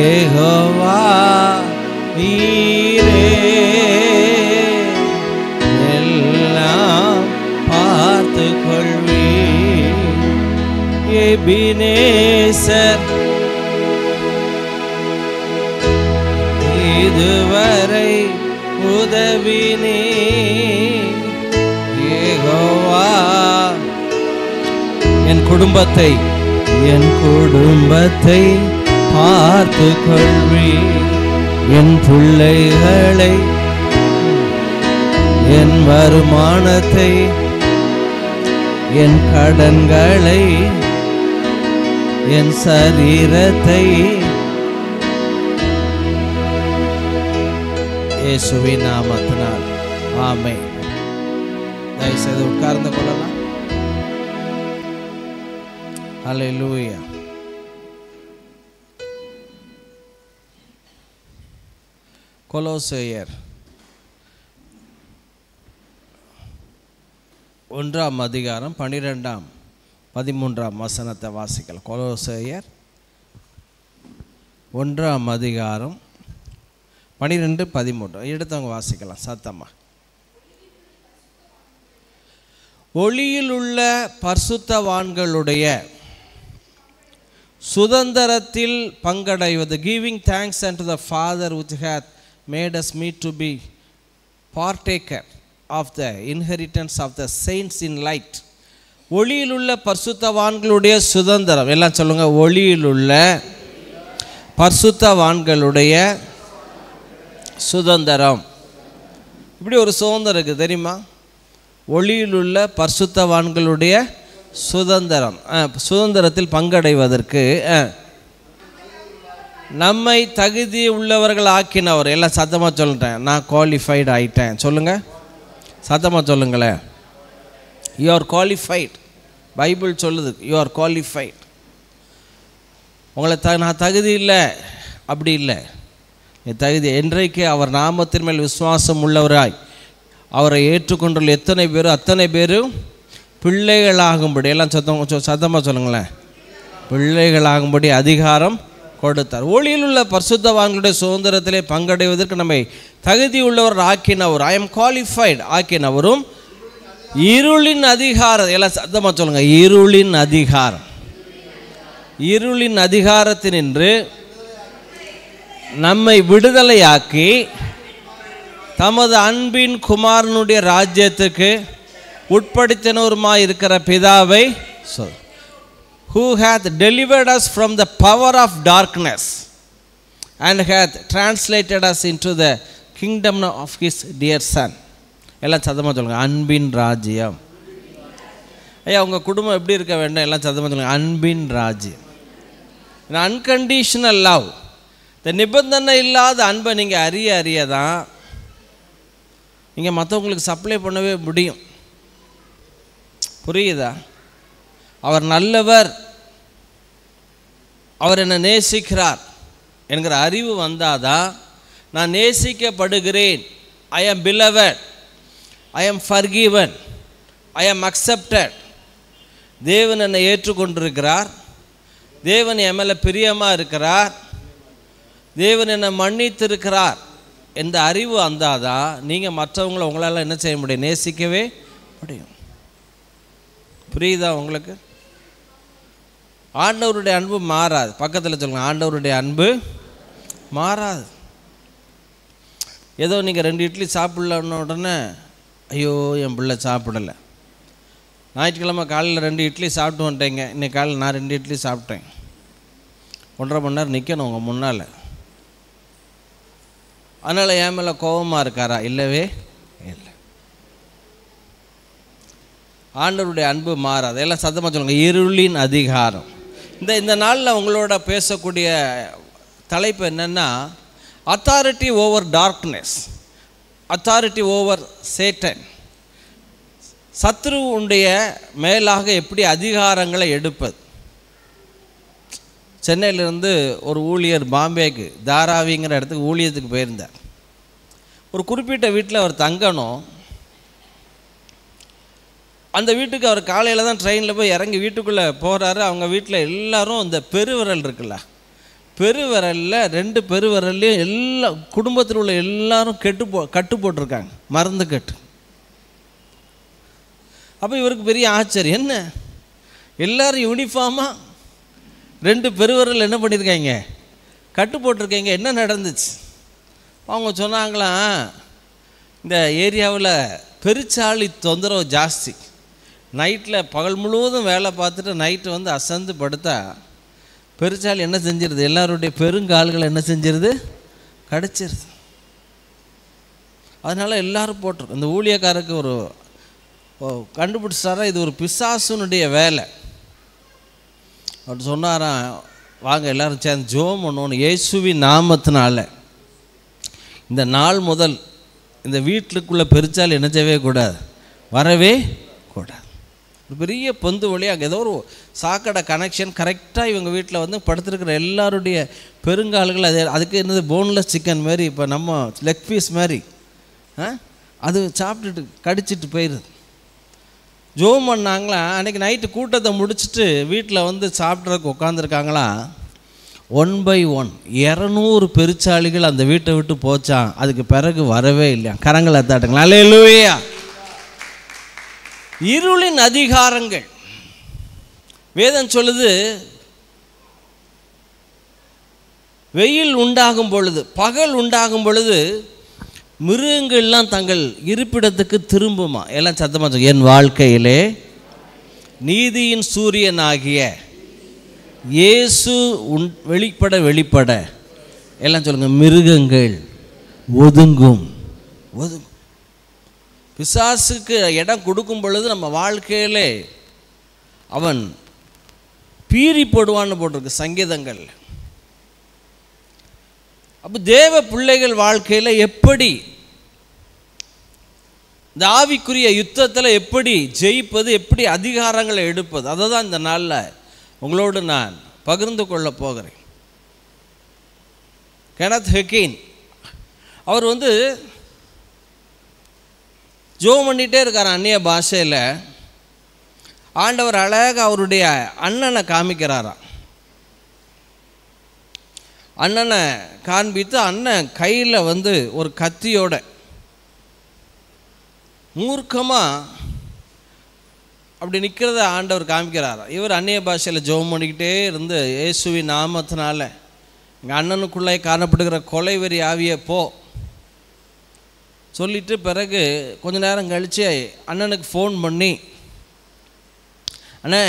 யெகோவா நீரே எல்லாம் பார்த்து கொள்வீர். எபினேசர் இதுவரை உதவினே. யெகோவா என் குடும்பத்தை பார்த்து கொள்வீர். என் பிள்ளைகளை, என் வருமானத்தை, என் கடன்களை, என் சரீரத்தை இயேசுவின் நாமத்தினால் ஆமென். தயவுசெய்து உட்கார்ந்து கொள்ளலாம். ஹல்லேலூயா. கொலோசையர் 1:12-13 வசனத்தை வாசிக்கலாம். கொலோசையர் 1:12-13 எடுத்தவங்க வாசிக்கலாம் சத்தமா. ஒளியில் உள்ள பரிசுத்தவான்களுடைய சுதந்திரத்தில் பங்கடைவது, giving thanks unto the Father which hath made us meet to be partaker of the inheritance of the saints in light. ஒளியில் உள்ள பரிசுத்தவான்களுடைய சுதந்திரம், எல்லாம் சொல்லுங்க. ஒளியில் உள்ள பரிசுத்தவான்களுடைய சுதந்திரம். இப்படி ஒரு சுதந்திரம் இருக்குது தெரியுமா? ஒளியில் உள்ள பரிசுத்தவான்களுடைய சுதந்திரம். சுதந்திரத்தில் பங்கடைவதற்கு நம்மை தகுதி உள்ளவர்கள் ஆக்கினவர். எல்லாம் சத்தமாக சொல்லிட்டேன். நான் குவாலிஃபைடு ஆகிட்டேன். சொல்லுங்கள், சத்தமாக சொல்லுங்களேன். You are qualified. பைபிள் சொல்லுது யூ ஆர் குவாலிஃபைட். உங்களை நான் தகுதி இல்லை அப்படி இல்லை. என் தகுதி என்றைக்கு அவர் நாமத்தின் மேல் விசுவாசம் உள்ளவராய் அவரை ஏற்றுக்கொண்டுள்ள எத்தனை பேரும் அத்தனை பேரும் பிள்ளைகளாகும்படி, எல்லாம் சத்தமாக சொல்லுங்களேன், பிள்ளைகளாகும்படி அதிகாரம் கொடுத்தார். ஒளியில் உள்ள பரிசுத்தவான்களுடைய சுதந்திரத்திலே பங்கடைவதற்கு நம்மை தகுதி உள்ளவர் ஆக்கினவர். ஐ எம் குவாலிஃபைடு ஆக்கினவரும் இருளின் அதிகாரம், எல்லாம் சத்தமாக சொல்லுங்க, இருளின் அதிகாரம், இருளின் அதிகாரத்தினின்று நம்மை விடுதலையாக்கி தமது அன்பின் குமாரனுடைய ராஜ்யத்துக்கு உட்படுத்தினவருமாய் இருக்கிற பிதாவை சொல். Who hath delivered us from the power of darkness and hath translated us into the kingdom of his dear son. எல்லாம் சத்தமாக சொல்லுங்கள், அன்பின் ராஜ்யம். ஐயா உங்கள் குடும்பம் எப்படி இருக்க வேண்டும்? எல்லாம் சத்தமாக சொல்லுங்கள், அன்பின் ராஜ்யம். அன்கண்டிஷனல் லவ், இந்த நிபந்தனை இல்லாத அன்பை நீங்கள் அறிய தான் நீங்கள் மற்றவங்களுக்கு சப்ளை பண்ணவே முடியும். புரியுதா? அவர் நல்லவர், அவர் என்னை நேசிக்கிறார் என்கிற அறிவு வந்தாதான் நான் நேசிக்கப்படுகிறேன். ஐ ஆம் பிலவட், ஐ ஆம் ஃபர்கிவன், ஐ ஆம் அக்செப்டட். தேவன் என்னை ஏற்றுக்கொண்டிருக்கிறார், தேவன் என் மேலே பிரியமாக இருக்கிறார், தேவன் என்னை மன்னித்திருக்கிறார் என்ற அறிவு வந்தாதான் நீங்கள் மற்றவங்களை உங்களால் என்ன செய்ய முடியும்? நேசிக்கவே முடியும். புரியுதா உங்களுக்கு? ஆண்டவருடைய அன்பு மாறாது. பக்கத்தில் சொல்லுங்கள், ஆண்டவருடைய அன்பு மாறாது. ஏதோ நீங்கள் 2 இட்லி சாப்பிட்லன்னு உடனே ஐயோ என் பிள்ளை சாப்பிடலை. ஞாயிற்றுக்கிழமை காலையில் 2 இட்லி சாப்பிட்டு வந்துட்டேங்க. இன்றைக்கி காலையில் நான் 2 இட்லி சாப்பிட்டேன். 1.5 மணி நேரம் நிற்கணும் உங்கள் முன்னால். அதனால் என் மேலே கோபமாக இருக்காரா? இல்லவே இல்லை. ஆண்டவருடைய அன்பு மாறாது. எல்லாம் சத்தமாக சொல்லுங்கள், இருளின் அதிகாரம். இந்த நாளில் உங்களோட பேசக்கூடிய தலைப்பு என்னென்னா, authority over darkness, authority over Satan. சத்ருவுடைய மேலாக எப்படி அதிகாரங்களை எடுப்பது. சென்னையிலேருந்து ஒரு ஊழியர் பாம்பேக்கு தாராவிங்கிற இடத்துக்கு ஊழியத்துக்கு போயிருந்தார். ஒரு குறிப்பிட்ட வீட்டில் அவர் தங்கணும். அந்த வீட்டுக்கு அவர் காலையில் தான் ட்ரெயினில் போய் இறங்கி வீட்டுக்குள்ளே போகிறாரு. அவங்க வீட்டில் எல்லோரும் இந்த பெருவிரல் இருக்குல்ல, பெருவிரலில் 2 பெருவிரல்லையும் எல்லா குடும்பத்தில் உள்ள எல்லாரும் கட்டு போட்டிருக்காங்க, மருந்து கட்டு. அப்போ இவருக்கு பெரிய ஆச்சரியம், என்ன எல்லோரும் யூனிஃபார்மாக 2 பெருவிரல் என்ன பண்ணியிருக்காங்க, கட்டு போட்டிருக்கீங்க, என்ன நடந்துச்சு? அவங்க சொன்னாங்களாம், இந்த ஏரியாவில் பெருச்சாளி தொந்தரவு ஜாஸ்தி. நைட்டில் பகல் முழுவதும் வேலை பார்த்துட்டு நைட்டு வந்து அசந்து படுத்தா பெருச்சாளி என்ன செஞ்சிருது, எல்லாருடைய பெருங்கால்களை என்ன செஞ்சிருது, கடிச்சிருது. அதனால் எல்லோரும் போட்டிருக்கோம். இந்த ஊழியக்காரருக்கு ஒரு கண்டுபிடிச்சாரா, இது ஒரு பிசாசுனுடைய வேலை. அவர் சொன்னாராம், வாங்க எல்லோரும் சேர்ந்து ஜெபம் பண்ணுவோன்னு. இயேசுவின் நாமத்தினால இந்த நாள் முதல் இந்த வீட்டுக்குள்ளே பெருச்சால் என்ன செய்யவே கூடாது, வரவே கூடாது. ஒரு பெரிய பொந்து வழியாக ஏதோ ஒரு சாக்கடை கனெக்ஷன் கரெக்டாக இவங்க வீட்டில் வந்து படுத்துருக்கிற எல்லாருடைய பெருங்கால்கள் அதுக்கு என்னது போன்லெஸ் சிக்கன் மாதிரி, இப்போ நம்ம லெக் பீஸ் மாதிரி அது சாப்பிட்டுட்டு கடிச்சிட்டு போயிடுது. ஜோம் பண்ணாங்களா, அன்றைக்கி நைட்டு கூட்டத்தை முடிச்சுட்டு வீட்டில் வந்து சாப்பிட்றதுக்கு உட்காந்துருக்காங்களா, 1 by 1 200 பெருச்சாளிகள் அந்த வீட்டை விட்டு போச்சான். அதுக்கு பிறகு வரவே இல்லையா. கரங்களை தாட்டுங்களா, அல்லேலூயா. இருளின் அதிகாரங்கள் வேதம் சொல்லுது, வெயில் உண்டாகும் பொழுது, பகல் உண்டாகும் பொழுது மிருகங்கள்லாம் தங்கள் இருப்பிடத்துக்கு திரும்புமா. எல்லாம் சத்தமாக சொல்லுங்க, என் வாழ்க்கையிலே நீதியின் சூரியனாகிய இயேசு வெளிப்பட எல்லாம் சொல்லுங்கள், மிருகங்கள் ஒதுங்கும். பிசாசுக்கு இடம் கொடுக்கும் பொழுது நம்ம வாழ்க்கையிலே அவன் பீறி போடுவான்னு போட்டிருக்கு சங்கீதங்கள். அப்போ தேவ பிள்ளைகள் வாழ்க்கையில் எப்படி இந்த ஆவிக்குரிய யுத்தத்தில் எப்படி ஜெயிப்பது, எப்படி அதிகாரங்களை எடுப்பது, அதை தான் இந்த நாளில் உங்களோடு நான் பகிர்ந்து கொள்ள போகிறேன். கெனத் ஹெகின் அவர் வந்து ஜெபம் பண்ணிகிட்டே இருக்கார் அந்நிய பாஷையில். ஆண்டவர் அழகாக அவருடைய அண்ணனை காமிக்கிறாராம். அண்ணனை காண்பித்து அண்ணன் கையில் வந்து ஒரு கத்தியோட மூர்க்கமாக அப்படி நிற்கிறத ஆண்டவர் காமிக்கிறாரா. இவர் அந்நிய பாஷையில் ஜெபம் பண்ணிக்கிட்டே இருந்து, இயேசுவின் நாமத்தினால எங்கள் அண்ணனுக்குள்ளே காணப்படுகிற கொலைவெறி ஆவியை போ சொல்லிட்டு, பிறகு கொஞ்ச நேரம் கழித்து அண்ணனுக்கு ஃபோன் பண்ணி, அண்ணே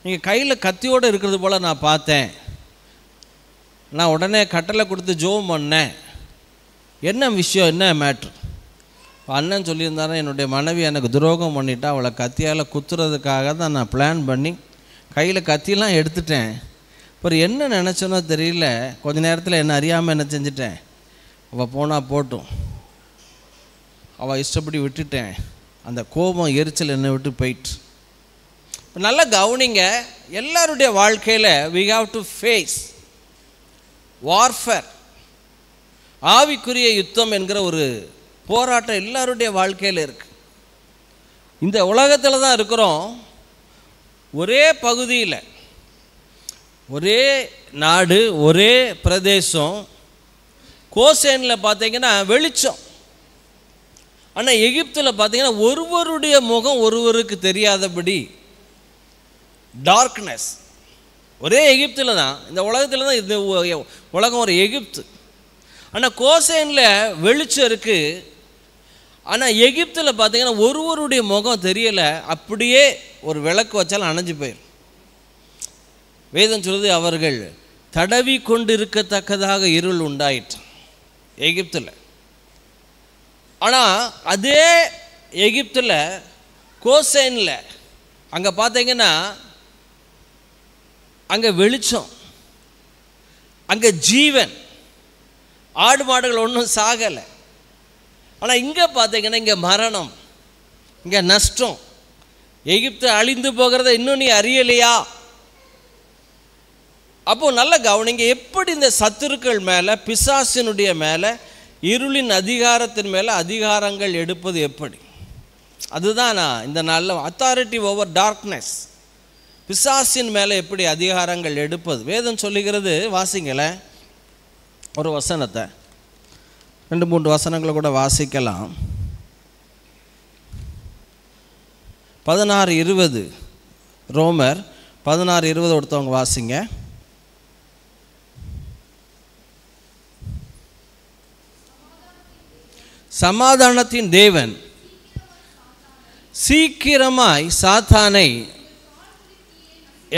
நீங்கள் கையில் கத்தியோடு இருக்கிறது போல் நான் பார்த்தேன், நான் உடனே கட்டளை கொடுத்து ஜெபம் பண்ணேன், என்ன விஷயம், என்ன மேட்ரு? அண்ணன் சொல்லியிருந்தாரு, என்னுடைய மனைவி எனக்கு துரோகம் பண்ணிட்டா, அவளை கத்தியால் குத்துறதுக்காக தான் நான் பிளான் பண்ணி கையில் கத்தியெல்லாம் எடுத்துட்டேன். அப்புறம் என்ன நினச்சோன்னோ தெரியல, கொஞ்ச நேரத்தில் என்ன அறியாமல் என்ன செஞ்சிட்டேன், அவள் போனால் போட்டும், அவள் இஷ்டப்படி விட்டுட்டேன், அந்த கோபம் எரிச்சல் என்னை விட்டு போயிட்டு. இப்போ நல்லா கவனிங்க, எல்லாருடைய வாழ்க்கையில் we have to face warfare, ஆவிக்குரிய யுத்தம் என்கிற ஒரு போராட்டம் எல்லாருடைய வாழ்க்கையில் இருக்கு. இந்த உலகத்தில் தான் இருக்கிறோம், ஒரே பகுதியில், ஒரே நாடு, ஒரே பிரதேசம். கோசேனில் பார்த்தீங்கன்னா வெளிச்சம், ஆனால் எகிப்தில் பார்த்தீங்கன்னா ஒருவருடைய முகம் ஒருவருக்கு தெரியாதபடி டார்க்னஸ். ஒரே எகிப்தில் தான், இந்த உலகத்தில் தான் இந்த உலகம் ஒரு எகிப்து. ஆனால் கோசேனில் வெளிச்சம் இருக்குது, ஆனால் எகிப்தில் பார்த்தீங்கன்னா ஒருவருடைய முகம் தெரியலை, அப்படியே ஒரு விளக்கு வச்சாலும் அணைஞ்சு போயிடும். வேதம் சொல்லுது, அவர்கள் தடவி கொண்டு இருக்கத்தக்கதாக இருள் உண்டாயிற்று எகிப்தில். ஆனால் அதே எகிப்தில் கோசேனில் அங்கே பார்த்தீங்கன்னா அங்கே வெளிச்சம், அங்கே ஜீவன், ஆடு மாடுகள் ஒன்றும் சாகலை. ஆனால் இங்கே பார்த்தீங்கன்னா இங்கே மரணம், இங்கே நஷ்டம். எகிப்து அழிந்து போகிறத இன்னும் நீ அறியலையா? அப்போது நல்ல கவனிங்க, எப்படி இந்த சத்துருக்கள் மேலே, பிசாசினுடைய மேலே, இருளின் அதிகாரத்தின் மேலே அதிகாரங்கள் எடுப்பது எப்படி, அதுதான் நான் இந்த நாளில் அத்தாரிட்டி ஓவர் டார்க்னஸ். பிசாசின் மேலே எப்படி அதிகாரங்கள் எடுப்பது? வேதம் சொல்லுகிறது, வாசிங்களேன் ஒரு வசனத்தை, 2-3 வசனங்களை கூட வாசிக்கலாம். 16:20 ரோமர் 16:20 ஒருத்தவங்க வாசிங்க. சமாதானத்தின் தேவன் சீக்கிரமாய் சாத்தானை,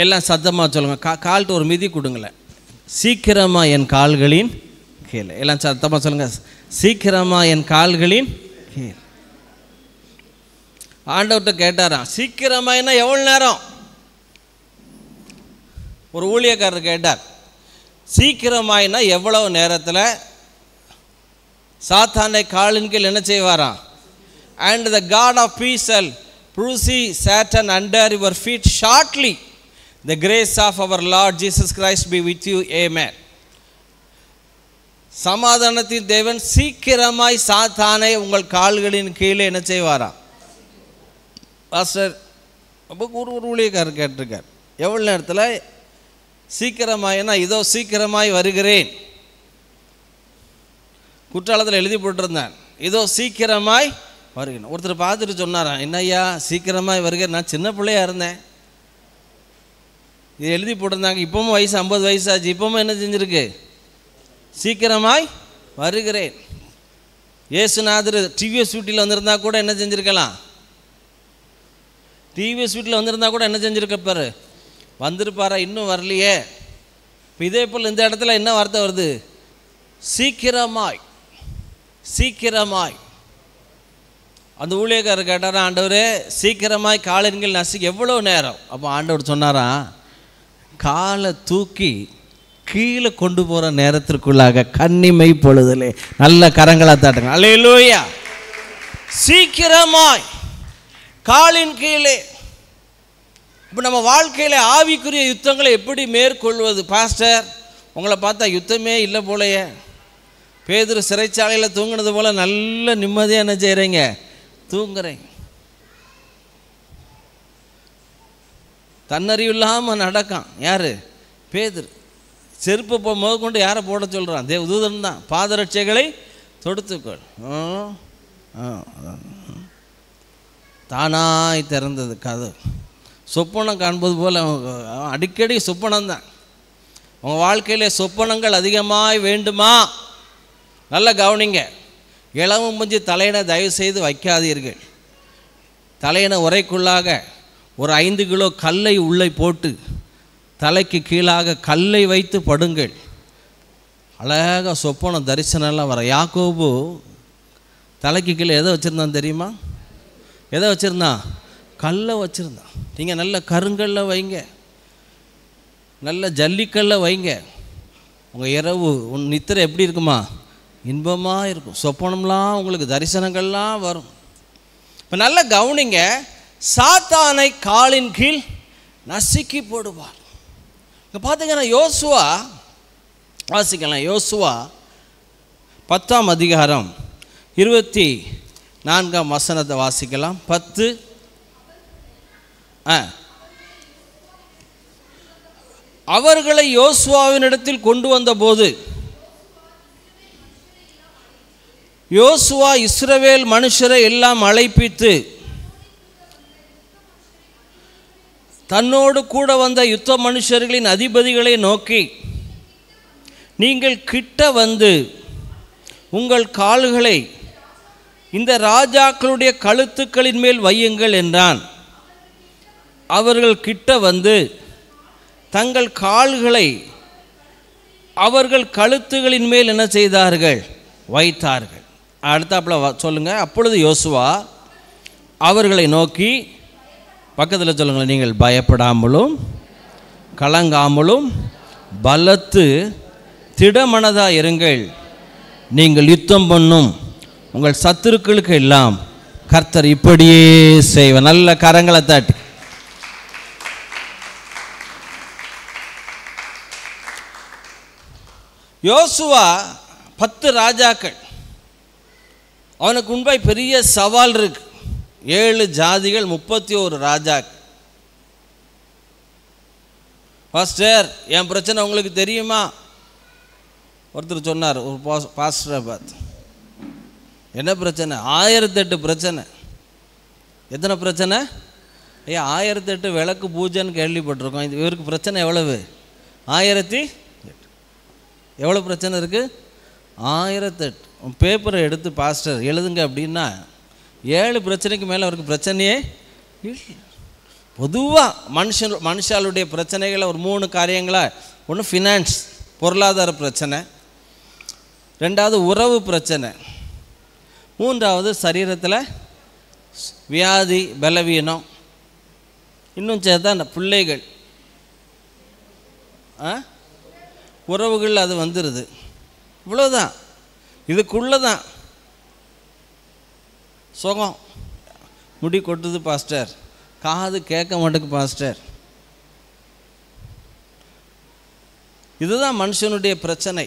எல்லாம் சத்தமாக சொல்லுங்க, கால்ட்டு ஒரு மிதி கொடுங்களேன், சீக்கிரமாக என் கால்களின் கீழே. எல்லாம் சத்தமாக சொல்லுங்க, சீக்கிரமாக என் கால்களின் கீழே. ஆண்டவர்கிட்ட கேட்டாராம், சீக்கிரமாய்னா எவ்வளோ நேரம்? ஒரு ஊழியக்காரர் கேட்டார், சீக்கிரமாய்னா எவ்வளவு நேரத்தில் சாத்தானை காலின் கீழ் என்ன செய்வாராம்? And the God of peace shall bruise Satan under your feet shortly. The grace of our Lord Jesus Christ be with you. Amen. சமாதானத்தின் தேவன் சீக்கிரமாய் சாத்தானை உங்கள் கால்களின் கீழே என்ன செய்வாராம்? பாஸ்டர், அப்போ ஒரு ஊழியக்காரர் கேட்டிருக்கார், எவ்வளோ நேரத்தில் சீக்கிரமாய்னா இதோ சீக்கிரமாய் வருகிறேன். குற்றாலத்தில் எழுதி போட்டிருந்தேன், இதோ சீக்கிரமாய் வருகிறேன். ஒருத்தர் பார்த்துட்டு சொன்னாராம், என்னய்யா சீக்கிரமாய் வருகிறேன், நான் சின்ன பிள்ளையா இருந்தேன், இது எழுதி போட்டிருந்தாங்க, இப்பவும் வயசு 50 வயசாச்சு, இப்பவும் என்ன செஞ்சுருக்கு? சீக்கிரமாய் வருகிறேன். இயேசுநாதர் டிவிஎஸ் வீட்டில் வந்திருந்தா கூட என்ன செஞ்சுருக்கலாம்? டிவிஎஸ் வீட்டில் வந்திருந்தா கூட என்ன செஞ்சுருக்கப்பாரு? வந்திருப்பாரா? இன்னும் வரலையே. இப்போ இதே போல் இந்த இடத்துல என்ன வார்த்தை வருது? சீக்கிரமாய், சீக்கிரமாய். அந்த ஊழியக்காரர் கேட்டாரா, ஆண்டவரே சீக்கிரமாய் காலின்கள் நசுக்கி எவ்வளோ நேரம்? அப்போ ஆண்டவர் சொன்னாரா, காலை தூக்கி கீழே கொண்டு போகிற நேரத்திற்குள்ளாக கன்னிமை பொழுதுலே. நல்ல கரங்களை தாட்டுங்க, அல்லேலூயா. சீக்கிரமாய் காலின் கீழே. இப்போ நம்ம வாழ்க்கையில் ஆவிக்குரிய யுத்தங்களை எப்படி மேற்கொள்வது? பாஸ்டர், உங்களை பார்த்தா யுத்தமே இல்லை போலையே, பேதுரு சிறைச்சாலையில் தூங்கினது போல் நல்ல நிம்மதியாக என்ன செய்கிறீங்க? தூங்குறேன். தன்னறிவு இல்லாமல் நடக்கான் யார்? பேதுரு. செருப்பு முதற்கொண்டு யாரை போட சொல்கிறான்? தூதன் தான். பாதரட்சைகளை தொடுத்துக்கொள். தானாய் திறந்தது கதவு. சொப்பனம் காண்பது போல் அடிக்கடி சொப்பனம்தான். உங்கள் வாழ்க்கையில் சொப்பனங்கள் அதிகமாய் வேண்டுமா? நல்ல கவனிங்க. இளவு முஞ்சி தலையினை தயவு செய்து வைக்காதீர்கள். தலையினை உரைக்குள்ளாக ஒரு 5 கிலோ கல்லை உள்ளே போட்டு தலைக்கு கீழாக கல்லை வைத்து படுங்கள். அழகாக சொப்பனம் தரிசனம்லாம் வர. யாக்கோபு தலைக்கு கீழே எதை வச்சுருந்தான் தெரியுமா? எதை வச்சுருந்தான்? கல்லை வச்சுருந்தான். நீங்கள் நல்ல கருங்கல்ல வைங்க, நல்ல ஜல்லிக்கல்ல வைங்க. உங்கள் இரவு நித்திரை எப்படி இருக்குமா? இன்பமாக இருக்கும். சொப்பனம்லாம் உங்களுக்கு தரிசனங்கள்லாம் வரும். இப்போ நல்ல கவனிங்க. சாத்தானை காலின் கீழ் நசுக்கி போடுவார். இப்போ பார்த்தீங்கன்னா யோசுவா வாசிக்கலாம். யோசுவா 10ஆம் அதிகாரம் 24ஆம் வசனத்தை வாசிக்கலாம். 10. அவர்களை யோசுவாவினிடத்தில் கொண்டு வந்தபோது யோசுவா இஸ்ரவேல் மனுஷரை எல்லாம் அழைப்பித்து தன்னோடு கூட வந்த யுத்த மனுஷர்களின் அதிபதிகளை நோக்கி, நீங்கள் கிட்ட வந்து உங்கள் கால்களை இந்த ராஜாக்களுடைய கழுத்துக்களின் மேல் வையுங்கள் என்றான். அவர்கள் கிட்ட வந்து தங்கள் கால்களை அவர்கள் கழுத்துகளின் மேல் என்ன செய்தார்கள்? வைத்தார்கள். அடுத்தாப்புல சொல்லுங்க. அப்பொழுது யோசுவா அவர்களை நோக்கி, பக்கத்தில் சொல்லுங்களேன், நீங்கள் பயப்படாமலும் கலங்காமலும் பலத்து திடமனதாக இருங்கள். நீங்கள் யுத்தம் பண்ணும் உங்கள் சத்துருக்களுக்கு எல்லாம் கர்த்தர் இப்படியே செய்வார். நல்ல கரங்களை தட்டி. யோசுவா 10 ராஜாக்கள். அவனுக்கு முன்பாய் பெரிய சவால் இருக்கு. 7 ஜாதிகள், 31 ராஜாக்கள். பாஸ்டர் என் பிரச்சனை உங்களுக்கு தெரியுமா? ஒருத்தர் சொன்னார், ஒரு பாஸ்டரை பார்த்து, என்ன பிரச்சனை? 1008 பிரச்சனை. எத்தனை பிரச்சனை? ஐயா 1008 விளக்கு பூஜைன்னு கேள்விப்பட்டிருக்கோம். இவருக்கு பிரச்சனை எவ்வளவு? 1008. எவ்வளோ பிரச்சனை இருக்குது? 1008. பேப்பரை எடுத்து பாஸ்டர் எழுதுங்க அப்படின்னா 7 பிரச்சனைக்கு மேலே அவருக்கு பிரச்சனையே இல்லை. பொதுவாக மனுஷாளுடைய பிரச்சனைகளை ஒரு 3 காரியங்களா. ஒன்று ஃபினான்ஸ், பொருளாதார பிரச்சனை. 2வது உறவு பிரச்சனை. 3வது சரீரத்தில் வியாதி, பலவீனம். இன்னும் சேர்த்தா பிள்ளைகள், உறவுகள் அது வந்துடுது. இவ்வளோதான். இதுக்குள்ளே தான் சுகம். முடி கொட்டுது பாஸ்டர், காது கேட்க மாட்டேங்குது பாஸ்டர். இதுதான் மனுஷனுடைய பிரச்சனை.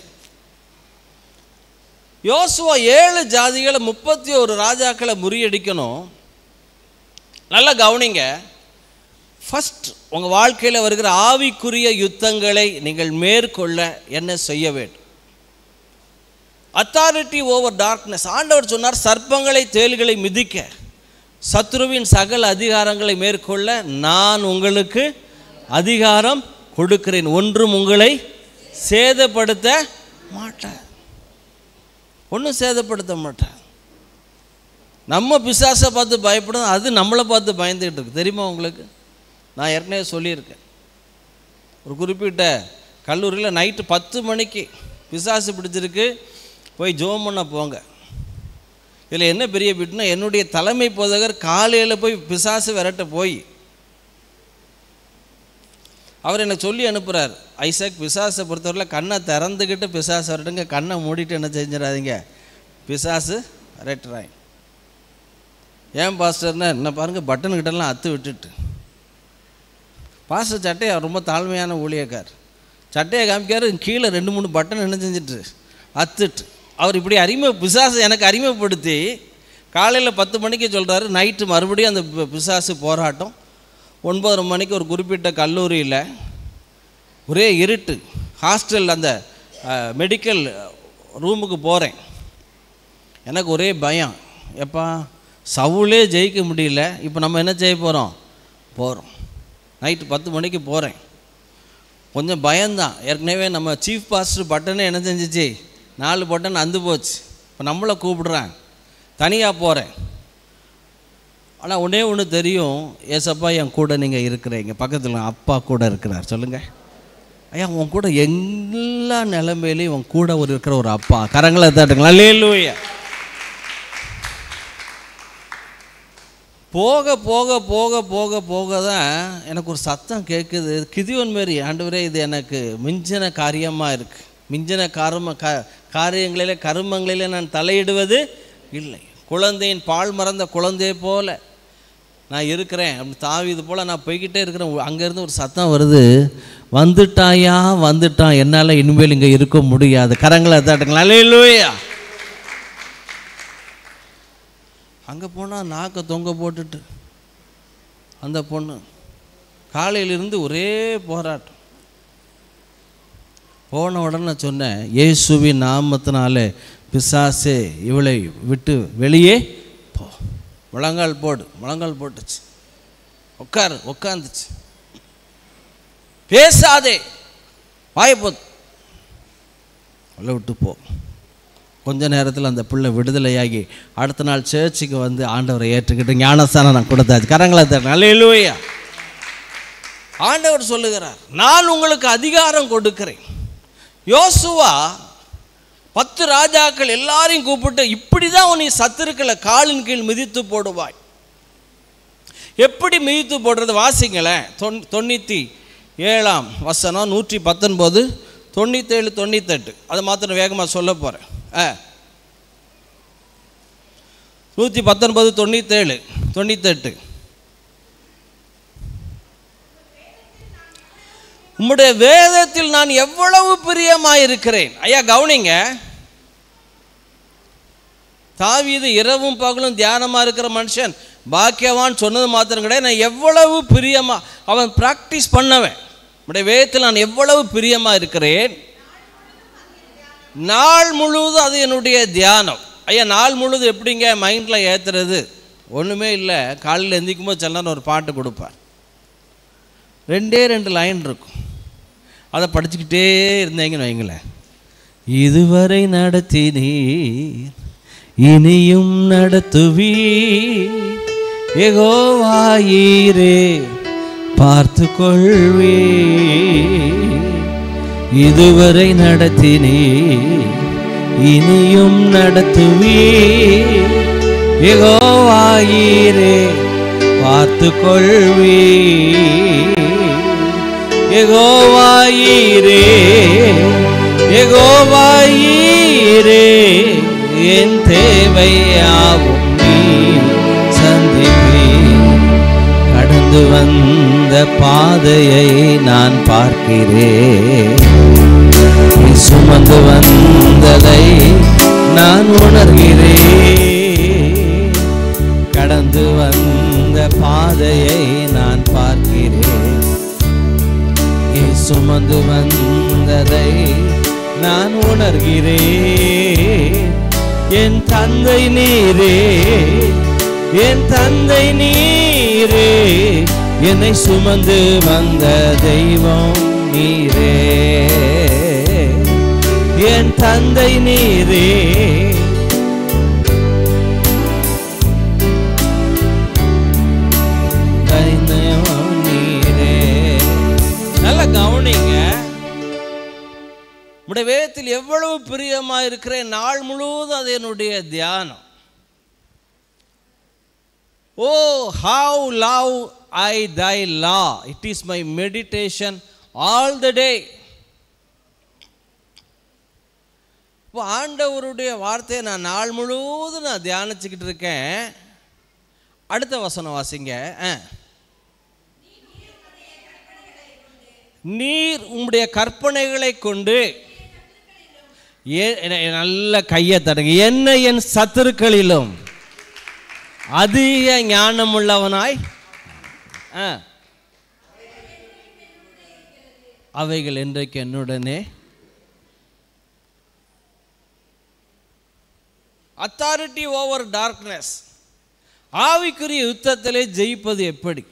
யோசுவா 7 ஜாதிகளை 31 ராஜாக்களை முறியடிக்கணும். நல்லா கவனிங்க. ஃபஸ்ட் உங்கள் வாழ்க்கையில் வருகிற ஆவிக்குரிய யுத்தங்களை நீங்கள் மேற்கொள்ள என்ன செய்ய வேண்டும்? Authority over darkness. ஆண்டவர் சொன்னார், சர்ப்பங்களை தேள்களை மிதிக்க, சத்ருவின் சகல அதிகாரங்களை மேற்கொள்ள நான் உங்களுக்கு அதிகாரம் கொடுக்கிறேன், ஒன்றும் உங்களை சேதப்படுத்த மாட்டேன். ஒன்றும் சேதப்படுத்த மாட்டேன். நம்ம பிசாசை பார்த்து பயப்படும், அது நம்மளை பார்த்து பயந்துக்கிட்டு இருக்கு. தெரியுமா உங்களுக்கு? நான் ஏற்கனவே சொல்லியிருக்கேன். ஒரு குறிப்பிட்ட கல்லூரியில் நைட்டு 10 மணிக்கு பிசாசு பிடிச்சிருக்கு, போய் ஜோம் பண்ண போங்க. இதில் என்ன பெரிய பிட்டுனா, என்னுடைய தலைமை போதகர் காலையில் போய் பிசாசு விரட்ட போய் அவர் எனக்கு சொல்லி அனுப்புகிறார், ஐசக் பிசாசை பொறுத்தவரையில் கண்ணை திறந்துக்கிட்டு பிசாசு விரட்டுங்க, கண்ணை மூடிட்டு என்ன செஞ்சிடாதீங்க, பிசாசு விரட்டுறாங்க. ஏன் பாஸ்டர்னா என்ன பாருங்கள், பட்டனுக்கிட்டலாம் அத்து விட்டுட்டு. பாஸ்டர் சட்டையை ரொம்ப தாழ்மையான ஊழியக்கார், சட்டையை காமிக்காரு, கீழே 2-3 பட்டன் என்ன செஞ்சுட்டு அத்துட்டு. அவர் இப்படி பிசாசு எனக்கு அறிமுகப்படுத்தி காலையில் 10 மணிக்கு சொல்கிறாரு. நைட்டு மறுபடியும் அந்த பிசாசு போராட்டம். 9:30 மணிக்கு ஒரு குறிப்பிட்ட கல்லூரியில் ஒரே இருட்டு. ஹாஸ்டல் அந்த மெடிக்கல் ரூமுக்கு போகிறேன். எனக்கு ஒரே பயம். எப்பா சவுளே ஜெயிக்க முடியல, இப்போ நம்ம என்ன செய்ய போகிறோம். நைட்டு 10 மணிக்கு போகிறேன். கொஞ்சம் பயம்தான். ஏற்கனவே நம்ம சீஃப் பாஸ்டர் பட்டனே என்ன செஞ்சிச்சு, 4 பட்டன் அந்து போச்சு. இப்போ நம்மளை கூப்பிடுறாங்க, தனியாக போகிறேன். ஆனால் ஒன்று தெரியும், ஏசப்பா என் கூட நீங்கள் இருக்கிறீங்க, பக்கத்தில் அப்பா கூட இருக்கிறார். சொல்லுங்கள் ஐயா, உன் கூட எல்லா நிலைமையிலையும் உன் கூட இருக்கிற ஒரு அப்பா. கரங்களை தட்டுங்களா, அல்லேலூயா. போக போக போக போக போக தான் எனக்கு ஒரு சத்தம் கேட்குது, கிதியோன் மாரி, ஆண்டவரே இது எனக்கு மிஞ்சின காரியமாக இருக்குது, மிஞ்சின காரியங்களிலே கருமங்களிலே நான் தலையிடுவது இல்லை, குழந்தையின் பால் மறந்த குழந்தையை போல நான் இருக்கிறேன் அப்படி தாவீது போல் நான் போய்கிட்டே இருக்கிறேன். அங்கேருந்து ஒரு சத்தம் வருது, வந்துட்டாயா வந்துட்டான், என்னால் இனிமேல் இங்கே இருக்க முடியாது. கரங்களை தட்டுங்களா, அல்லேலூயா. அங்கே போனால் நாக்கை தொங்க போட்டுட்டு அந்த பொண்ணு காலையிலிருந்து ஒரே போராட்டம். போன உடனே சொன்னேன், இயேசுவின் நாமத்தினாலே பிசாசே இவளை விட்டு வெளியே போ. முழங்கால் போட்டுச்சு. உட்காந்துச்சு. பேசாதே, வாயப்போது, அவளை விட்டு போ. கொஞ்ச நேரத்தில் அந்த பிள்ளை விடுதலையாகி அடுத்த நாள் சர்ச்சுக்கு வந்து ஆண்டவரை ஏற்றுக்கிட்டு ஞானஸ்தானம் நான் கொடுத்தாச்சு. கரங்களை தரேன், அல்லேலூயா. ஆண்டவர் சொல்லுகிறார், நான் உங்களுக்கு அதிகாரம் கொடுக்கிறேன். யோசுவா 10 ராஜாக்கள் எல்லாரையும் கூப்பிட்டு, இப்படி தான் உன்னை சத்துருக்களை காலின் கீழ் மிதித்து போடுவாய். எப்படி மிதித்து போடுறது வாசிங்களேன். 97ஆம் வசனம், 119, 97, 98. அதை மாத்திரம் வேகமாக சொல்ல போகிறேன். 119, 97, 98. உம்முடைய வேதத்தில் நான் எவ்வளவு பிரியமாயிருக்கிறேன். ஐயா கவனிங்க, தாவீது இரவும் பகலும் தியானமாக இருக்கிற மனுஷன், பாக்கியவான் சொன்னது மாத்திரம் கிடையாது, நான் எவ்வளவு பிரியமா அவன் ப்ராக்டிஸ் பண்ணவன். உடைய வேதத்தில் நான் எவ்வளவு பிரியமாக இருக்கிறேன், நாள் முழுவதும் அது என்னுடைய தியானம். ஐயா, நாள் முழுவதும் எப்படிங்க மைண்டில் ஏற்றுறது? ஒன்றுமே இல்லை. காலையில் எந்திக்கும் போது சில நேரம் ஒரு பாட்டு கொடுப்பார், 2 லைன் இருக்கும். அதை படிச்சுக்கிட்டே இருந்தீங்கன்னு வைங்களேன். இதுவரை நடத்தினீர், இனியும் நடத்துவீர், யெகோவாயீரே பார்த்து கொள்வீர். இதுவரை நடத்தினீர், இனியும் நடத்துவீர், யெகோவாயீரே பார்த்து கொள்வீர். யெகோவாயீரே, யெகோவாயீரே என் தேவையாவும் நீ சந்திப்பீர். கடந்து வந்த பாதையை நான் பார்க்கிறேன், நீ சுமந்து வந்ததை நான் உணர்கிறேன். கடந்து வந்த பாதையை நான் பார்க்கிறேன், நீ சுமந்து வந்ததை நான் உணர்கிறேன். என் தந்தை நீரே, என் தந்தை நீரே, என்னை சுமந்து வந்த தெய்வம் நீரே. என் தந்தை நீரே, நீரே. நல்ல கவனிங்க, உடைய வேதத்தில் எவ்வளவு பிரியமாக இருக்கிறேன், நாள் முழுவதும் அது என்னுடைய தியானம். Oh, how love I thy law, it is my meditation all the day. இப்போ ஆண்டவருடைய வார்த்தையை நான் நாள் முழுவதும் நான் தியானிச்சுக்கிட்டு இருக்கேன். அடுத்த வசனம் வாசிங்க. நீர் உம்முடைய கற்பனைகளை கொண்டு நல்ல கையை தடுங்க, என்ன என் சத்துருக்களிலும் அதிக ஞானம் உள்ளவனாய் அவைகள் இன்றைக்கு என்னுடனே. அத்தாரிட்டி ஓவர் டார்க்னஸ், ஆவிக்குரிய யுத்தத்திலே ஜெயிப்பது எப்படி?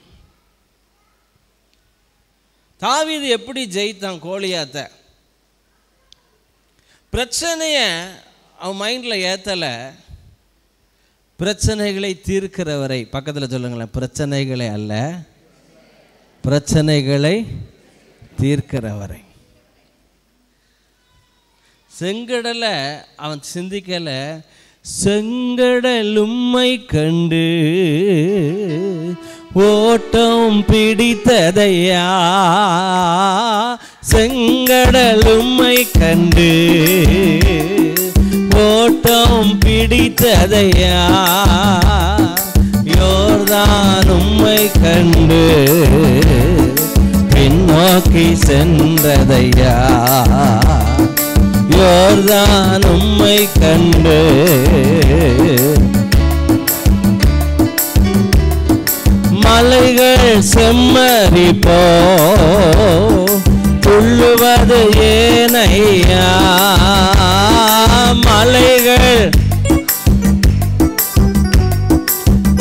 தாவீது எப்படி ஜெயித்தான் கோலியாத்தை? பிரச்சனையை அவன் மைண்டில் ஏற்றலை, பிரச்சனைகளை தீர்க்கிறவரை. பக்கத்தில் சொல்லுங்களேன், பிரச்சனைகளை அல்ல, பிரச்சனைகளை தீர்க்கிறவரை. செங்கடலை அவன் சிந்திக்கலை, செங்கடல் உம்மை கண்டு ஓட்டம் பிடித்ததையா, செங்கடல் உம்மை கண்டு ஓட்டம் பிடித்ததையா, யோர்தான் உம்மை கண்டு பின்னோக்கி சென்றதையா, யோர்தான் உம்மை கண்டு. மலைகள் செம்மறி போ துள்ளுவது ஏனையா, மலைகள்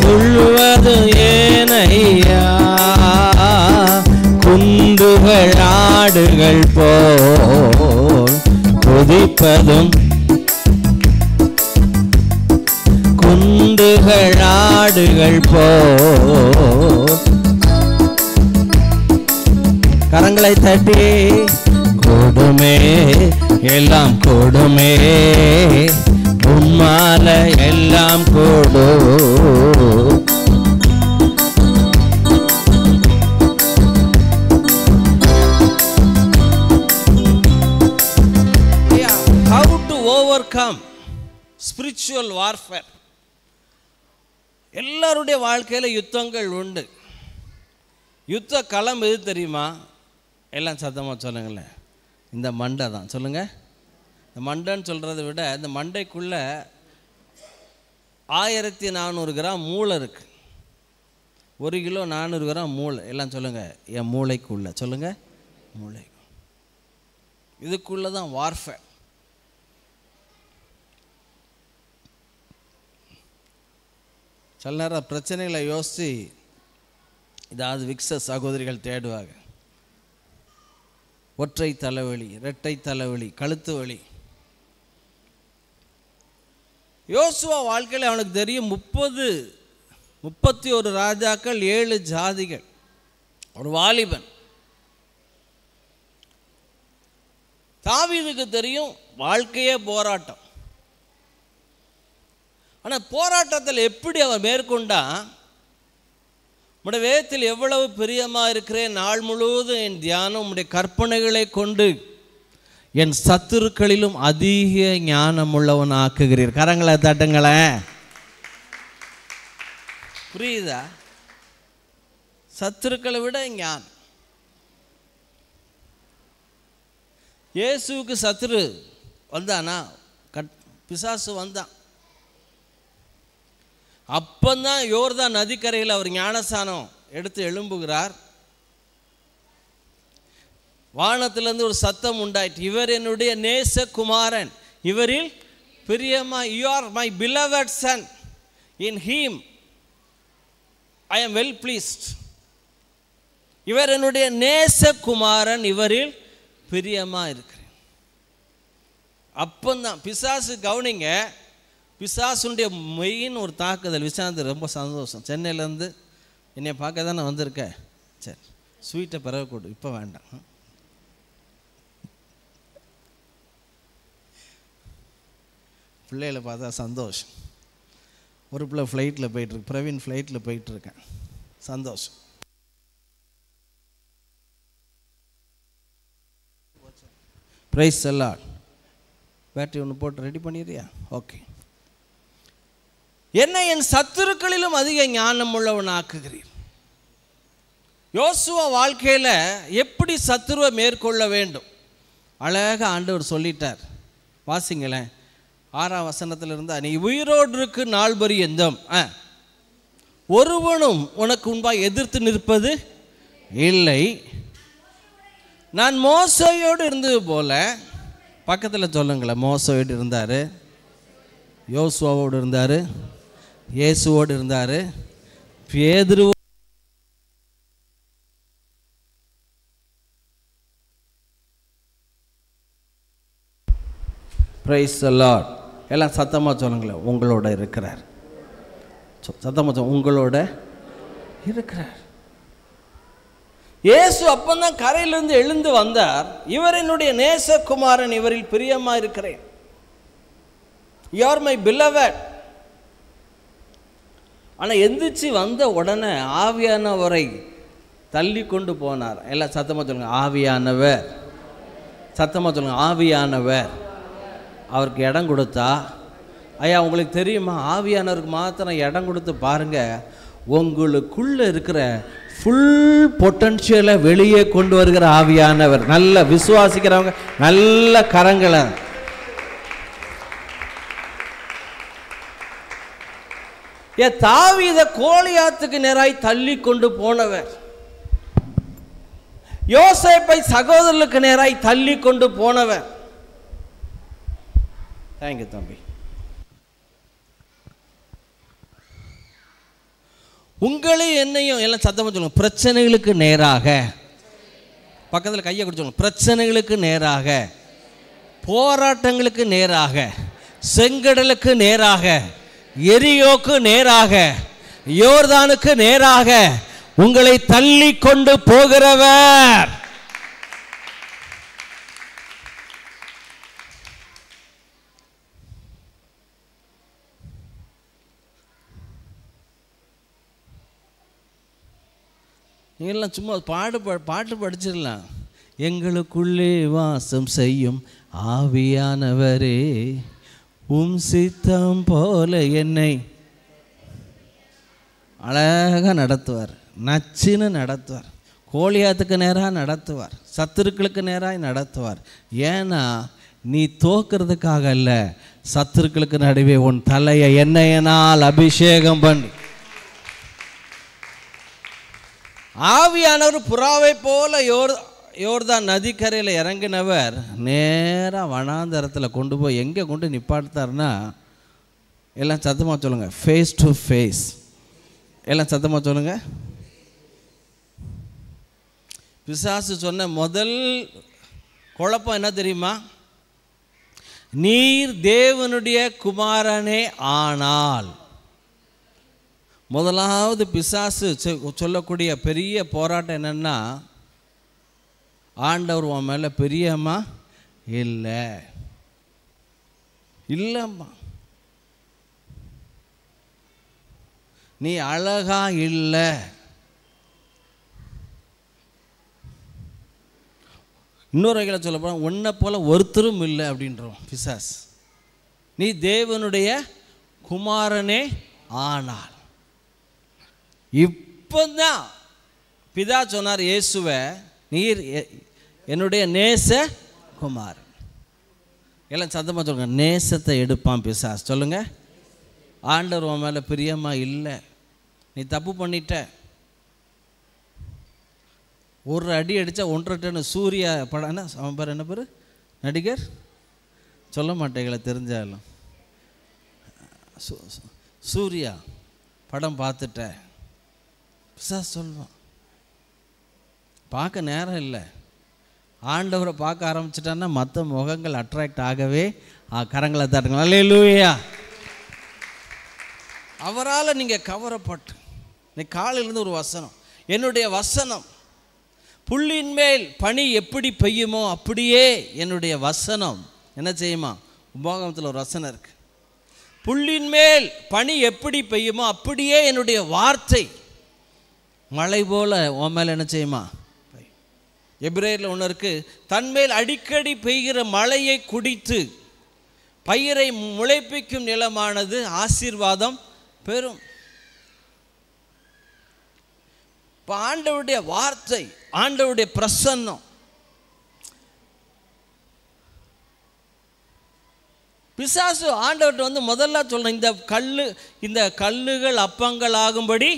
துள்ளுவது ஏனையா, குண்டுகள் ஆடுகள் போல் குதிப்பதும், குண்டுகள் ஆடுகள் போல். கரங்களை தட்டி கொடுமே, எல்லாம் கொடுமே, உம்மால எல்லாம் கொடு. How to overcome spiritual warfare. எல்லாருடைய வாழ்க்கையில் யுத்தங்கள் உண்டு. யுத்த களம் எது தெரியுமா? எல்லாம் சத்தமாக சொல்லுங்களேன். இந்த மண்டை தான். சொல்லுங்கள். இந்த மண்டைன்னு சொல்கிறத விட இந்த மண்டைக்குள்ளே 1400 கிராம் மூளை இருக்குது. 1 கிலோ 400 கிராம் மூளை. எல்லாம் சொல்லுங்கள், என் மூளைக்குள்ளே. சொல்லுங்கள், முளைக்கும். இதுக்குள்ளதான் வார்ஃபேர். சில நேரம் பிரச்சனைகளை யோசித்து இதாவது விக்ஸ சகோதரிகள் தேடுவாங்க. ஒற்றை தலைவலி, இரட்டை தலைவலி, கழுத்து வலி. யோசுவா வாழ்க்கையில் அவனுக்கு தெரியும் 31 ராஜாக்கள், 7 ஜாதிகள், ஒரு வாலிபன். தாவீதுக்கு தெரியும் வாழ்க்கையே போராட்டம். ஆனால் போராட்டத்தில் எப்படி அவர் மேற்கொண்டா, உம்முடைய வேதத்தில் எவ்வளவு பிரியமாக இருக்கிறேன், நாள் முழுவதும் என் தியானம் உம்முடைய கற்பனைகளை கொண்டு என் சத்துருக்களிலும் அதிக ஞானம் உள்ளவன் ஆக்குகிறீர். கரங்களை தட்டுங்களேன். புரியுதா? சத்துருக்களை விட ஞானம். இயேசுவுக்கு சத்துரு வந்தானா? பிசாசு வந்தான். அப்பந்தான் யோர்தான் நதிக்கரையில் அவர் ஞானஸ்நானம் எடுத்து எழும்புகிறார். வானத்திலிருந்து ஒரு சத்தம் உண்டாயிற்று, இவர் என்னுடைய நேசகுமாரன், இவரில் பிரியமா, you are my beloved son, in him I am well pleased. இவர் என்னுடைய நேசகுமாரன், இவரில் பிரியமா இருக்கிறேன். அப்பந்தான் பிசாசு, கவனிங்க, பிசாசுடைய மெயின் ஒரு தாக்குதல். விசாந்து ரொம்ப சந்தோஷம், சென்னையிலேருந்து என்னை பார்க்க தானே வந்திருக்கேன். சரி, ஸ்வீட்டை பிறகு கொடு, இப்போ வேண்டாம். பிள்ளைகளை பார்த்தா சந்தோஷம். ஒரு பிள்ளை ஃப்ளைட்டில் போயிட்டுருக்கு, பிரவீன் ஃப்ளைட்டில் போயிட்டுருக்கேன், சந்தோஷம். ப்ரைஸ் எல்லாம் பேட்டரி ஒன்று போட்டு ரெடி பண்ணிடுறியா? ஓகே. என்னை என் சத்துருக்களிலும் அதிக ஞானம் உள்ளவன் ஆக்குகிறீர். யோசுவா வாழ்க்கையில் எப்படி சத்துருவை மேற்கொள்ள வேண்டும் அழகாக ஆண்டவர் சொல்லிட்டார். வாசிங்களேன், 6ஆம் வசனத்தில் இருந்தா, நீ உயிரோடு இருக்கு நாள் பரியந்தம் ஒருவனும் உனக்கு முன்பாக எதிர்த்து நிற்பது இல்லை. நான் மோசையோடு இருந்தது போல, பக்கத்தில் சொல்லுங்களேன், மோசையோடு இருந்தார், யோசுவாவோடு இருந்தார், இயேசுவோடு இருந்தார், பேதுரு. Praise the Lord. எல்லாம் சத்தமாக சொல்லுங்களேன், உங்களோட இருக்கிறார். சத்தமாக உங்களோட இருக்கிறார். இயேசு அப்பந்தான் கரையிலிருந்து எழுந்து வந்தார். இவர் என்னுடைய நேசகுமாரன், இவரில் பிரியமா இருக்கிறேன். You are my beloved. ஆனால் எந்திரிச்சு வந்த உடனே ஆவியானவரை தள்ளி கொண்டு போனார். எல்லாம் சத்தமாக சொல்லுங்க, ஆவியானவர். சத்தமாக சொல்லுங்க, ஆவியானவர். அவருக்கு இடம் கொடுத்தா, ஐயா உங்களுக்கு தெரியுமா, ஆவியானவருக்கு மாத்திரம் இடம் கொடுத்து பாருங்க, உங்களுக்குள்ள இருக்கிற ஃபுல் பொட்டன்ஷியலை வெளியே கொண்டு வருகிற ஆவியானவர். நல்ல விசுவாசிக்கிறவங்க நல்ல கரங்களை. தாவீதை கோலியாத்துக்கு நேராய் தள்ளி கொண்டு போனவர், யோசேப்பை சகோதரர்களுக்கு நேராய் தள்ளி கொண்டு போனவர். தேங்க்யூ தம்பி. உங்களையும் என்னையும் எல்லாம் சத்தமாக சொல்லுங்க, பிரச்சனைகளுக்கு நேராக, பக்கத்தில் கையை கொடுத்து, பிரச்சனைகளுக்கு நேராக, போராட்டங்களுக்கு நேராக, செங்கடலுக்கு நேராக, எரியோக்கு நேராக, யோர்தானுக்கு நேராக உங்களை தள்ளி கொண்டு போகிறவர். நீங்கள்லாம் சும்மா பாட்டு படிச்சிடலாம். எங்களுக்குள்ளே வாசம் செய்யும் ஆவியானவரே, உம் சித்தம் போல என்னை அழகாக நடத்துவார், நச்சுன்னு நடத்துவார், கோலியாத்துக்கு நேராக நடத்துவார், சத்துருக்களுக்கு நேராக நடத்துவார். ஏன்னா நீ தோக்கிறதுக்காக அல்ல, சத்துருக்களுக்கு நடுவே உன் தலையை எண்ணெயினால் அபிஷேகம் பண்ணி. ஆவியானவர் புறாவை போல யோர்தான் நதிக்கரையில் இறங்கினவர் நேராக வனாந்தரத்தில் கொண்டு போய் எங்கே கொண்டு நிப்பாட்டார்னா, எல்லாம் சத்தமாக சொல்லுங்கள், ஃபேஸ் டு ஃபேஸ். எல்லாம் சத்தமாக சொல்லுங்கள். பிசாசு சொன்ன முதல் குழப்பம் என்ன தெரியுமா? நீர் தேவனுடைய குமாரனே ஆனால். முதலாவது பிசாசு சொல்லக்கூடிய பெரிய போராட்டம் என்னன்னா, ஆண்டவர் உன் மேலே பிரியமா இல்லை, இல்லைம்மா, நீ அழகா இல்லை, இன்னொரு வகையில் சொல்ல போனால் உன்னை போல ஒருத்தரும் இல்லை அப்படின்றோம் பிசாஸ். நீ தேவனுடைய குமாரனே ஆனால். இப்போதான் பிதா சொன்னார் இயேசுவை, நீர் என்னுடைய நேச குமாரன். எல்லாம் சத்தமாக சொல்லுங்க, நேசத்தை எடுப்பான் பிசாஸ். சொல்லுங்க, ஆண்டவர் உன் மேலே பிரியமா இல்லை, நீ தப்பு பண்ணிட்ட. ஒரு அடி அடித்தா 1.5 டன் சூர்யா படம், என்ன அவன் பேர், என்ன பேர் நடிகர், சொல்ல மாட்டேங்களா தெரிஞ்சாலும், சூர்யா படம் பார்த்துட்ட. பிசாசு சொல்லுவான், பார்க்க நேரம் இல்லை. ஆண்டவரை பார்க்க ஆரம்பிச்சிட்டான்னா மற்ற முகங்கள் அட்ராக்ட் ஆகவே கரங்களை தட்டுங்க. அல்லேலூயா. அவரால் நீங்கள் கவரப்பட்டு, இன்னைக்கு காலையிலேருந்து ஒரு வசனம், என்னுடைய வசனம் புல்லின் மேல் பனி எப்படி பெய்யுமோ அப்படியே என்னுடைய வசனம் என்ன செய்யுமா. உபாகமத்தில் ஒரு வசனம் இருக்கு, புல்லின் மேல் பனி எப்படி பெய்யுமோ அப்படியே என்னுடைய வார்த்தை மழை போல உன் மேலே என்ன செய்யுமா. எபிரேயரில் ஒன்று இருக்கு, தன்மேல் அடிக்கடி பெய்கிற மழையை குடித்து பயிரை முளைப்பிக்கும் நிலமானது ஆசீர்வாதம் பெறும். இப்போ ஆண்டவருடைய வார்த்தை, ஆண்டவருடைய பிரசன்னம். பிசாசு ஆண்டவர்கிட்ட வந்து முதல்ல சொல்கிறேன், இந்த கல்லுகள் அப்பங்கள் ஆகும்படி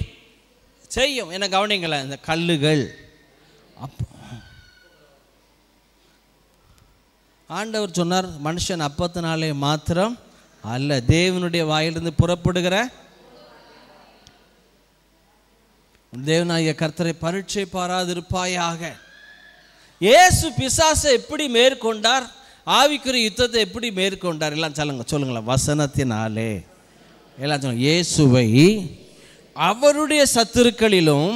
செய்யும். என்ன கவனிங்களேன், இந்த கல்லுகள் ஆண்டவர் சொன்னார், மனுஷன் அப்பத்தினாலே மாத்திரம் அல்ல, தேவனுடைய வாயிலிருந்து புறப்படுகிற தேவனாகிய கர்த்தரை பரீட்சை பாராதிருப்பாயாக. இயேசு பிசாசை எப்படி மேற்கொண்டார், ஆவிக்குரிய யுத்தத்தை எப்படி மேற்கொண்டார், எல்லாம் சொல்லுங்களேன், வசனத்தினாலே. எல்லாம் சொல்லுங்க, இயேசுவை அவருடைய சத்துருக்களிலும்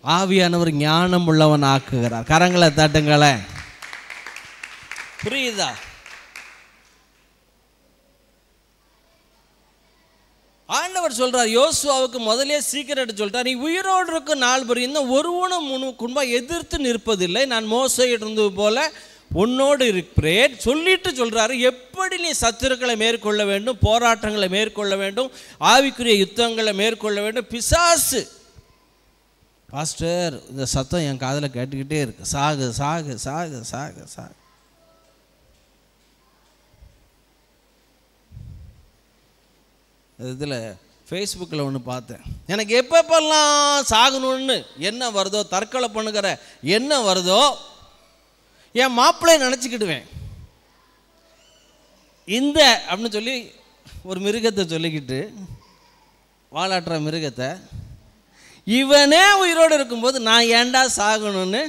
ஆவியானவர் ஞானம் உள்ளவன் ஆக்குகிறார். கரங்களை தட்டுங்களேன். புரியுதா? ஆண்டவர் சொல்றார் யோசுவாவுக்கு முதலே சீக்கிரம் சொல்லிட்டார், நீ உயிரோடு இருக்கும் நாள் வரையும் ஒருவனும் உனக்கு எதிர்த்து நிற்பதில்லை, நான் மோசையிட்டு இருந்தது போல உன்னோடு இருக்கிறேன் சொல்லிட்டு சொல்றாரு. எப்படி நீ சத்துருக்களை மேற்கொள்ள வேண்டும், போராட்டங்களை மேற்கொள்ள வேண்டும், ஆவிக்குரிய யுத்தங்களை மேற்கொள்ள வேண்டும். பிசாசு, பாஸ்டர் இந்த சத்தம் என் காதில் கேட்டுக்கிட்டே இருக்கு, சாகு சாகு சாகு சாகு சாகு. இதில் ஃபேஸ்புக்கில் ஒன்று பார்த்தேன், எனக்கு எப்பப்பெல்லாம் சாகணும்னு என்ன வருதோ, தற்கொலை பண்ணுகிற என்ன வருதோ, என் மாப்பிள்ளையை நினச்சிக்கிடுவேன். இந்த அப்படின்னு சொல்லி ஒரு மிருகத்தை சொல்லிக்கிட்டு, வாலாட்டுற மிருகத்தை, இவனே உயிரோடு இருக்கும்போது நான் ஏண்டா சாகணும்னு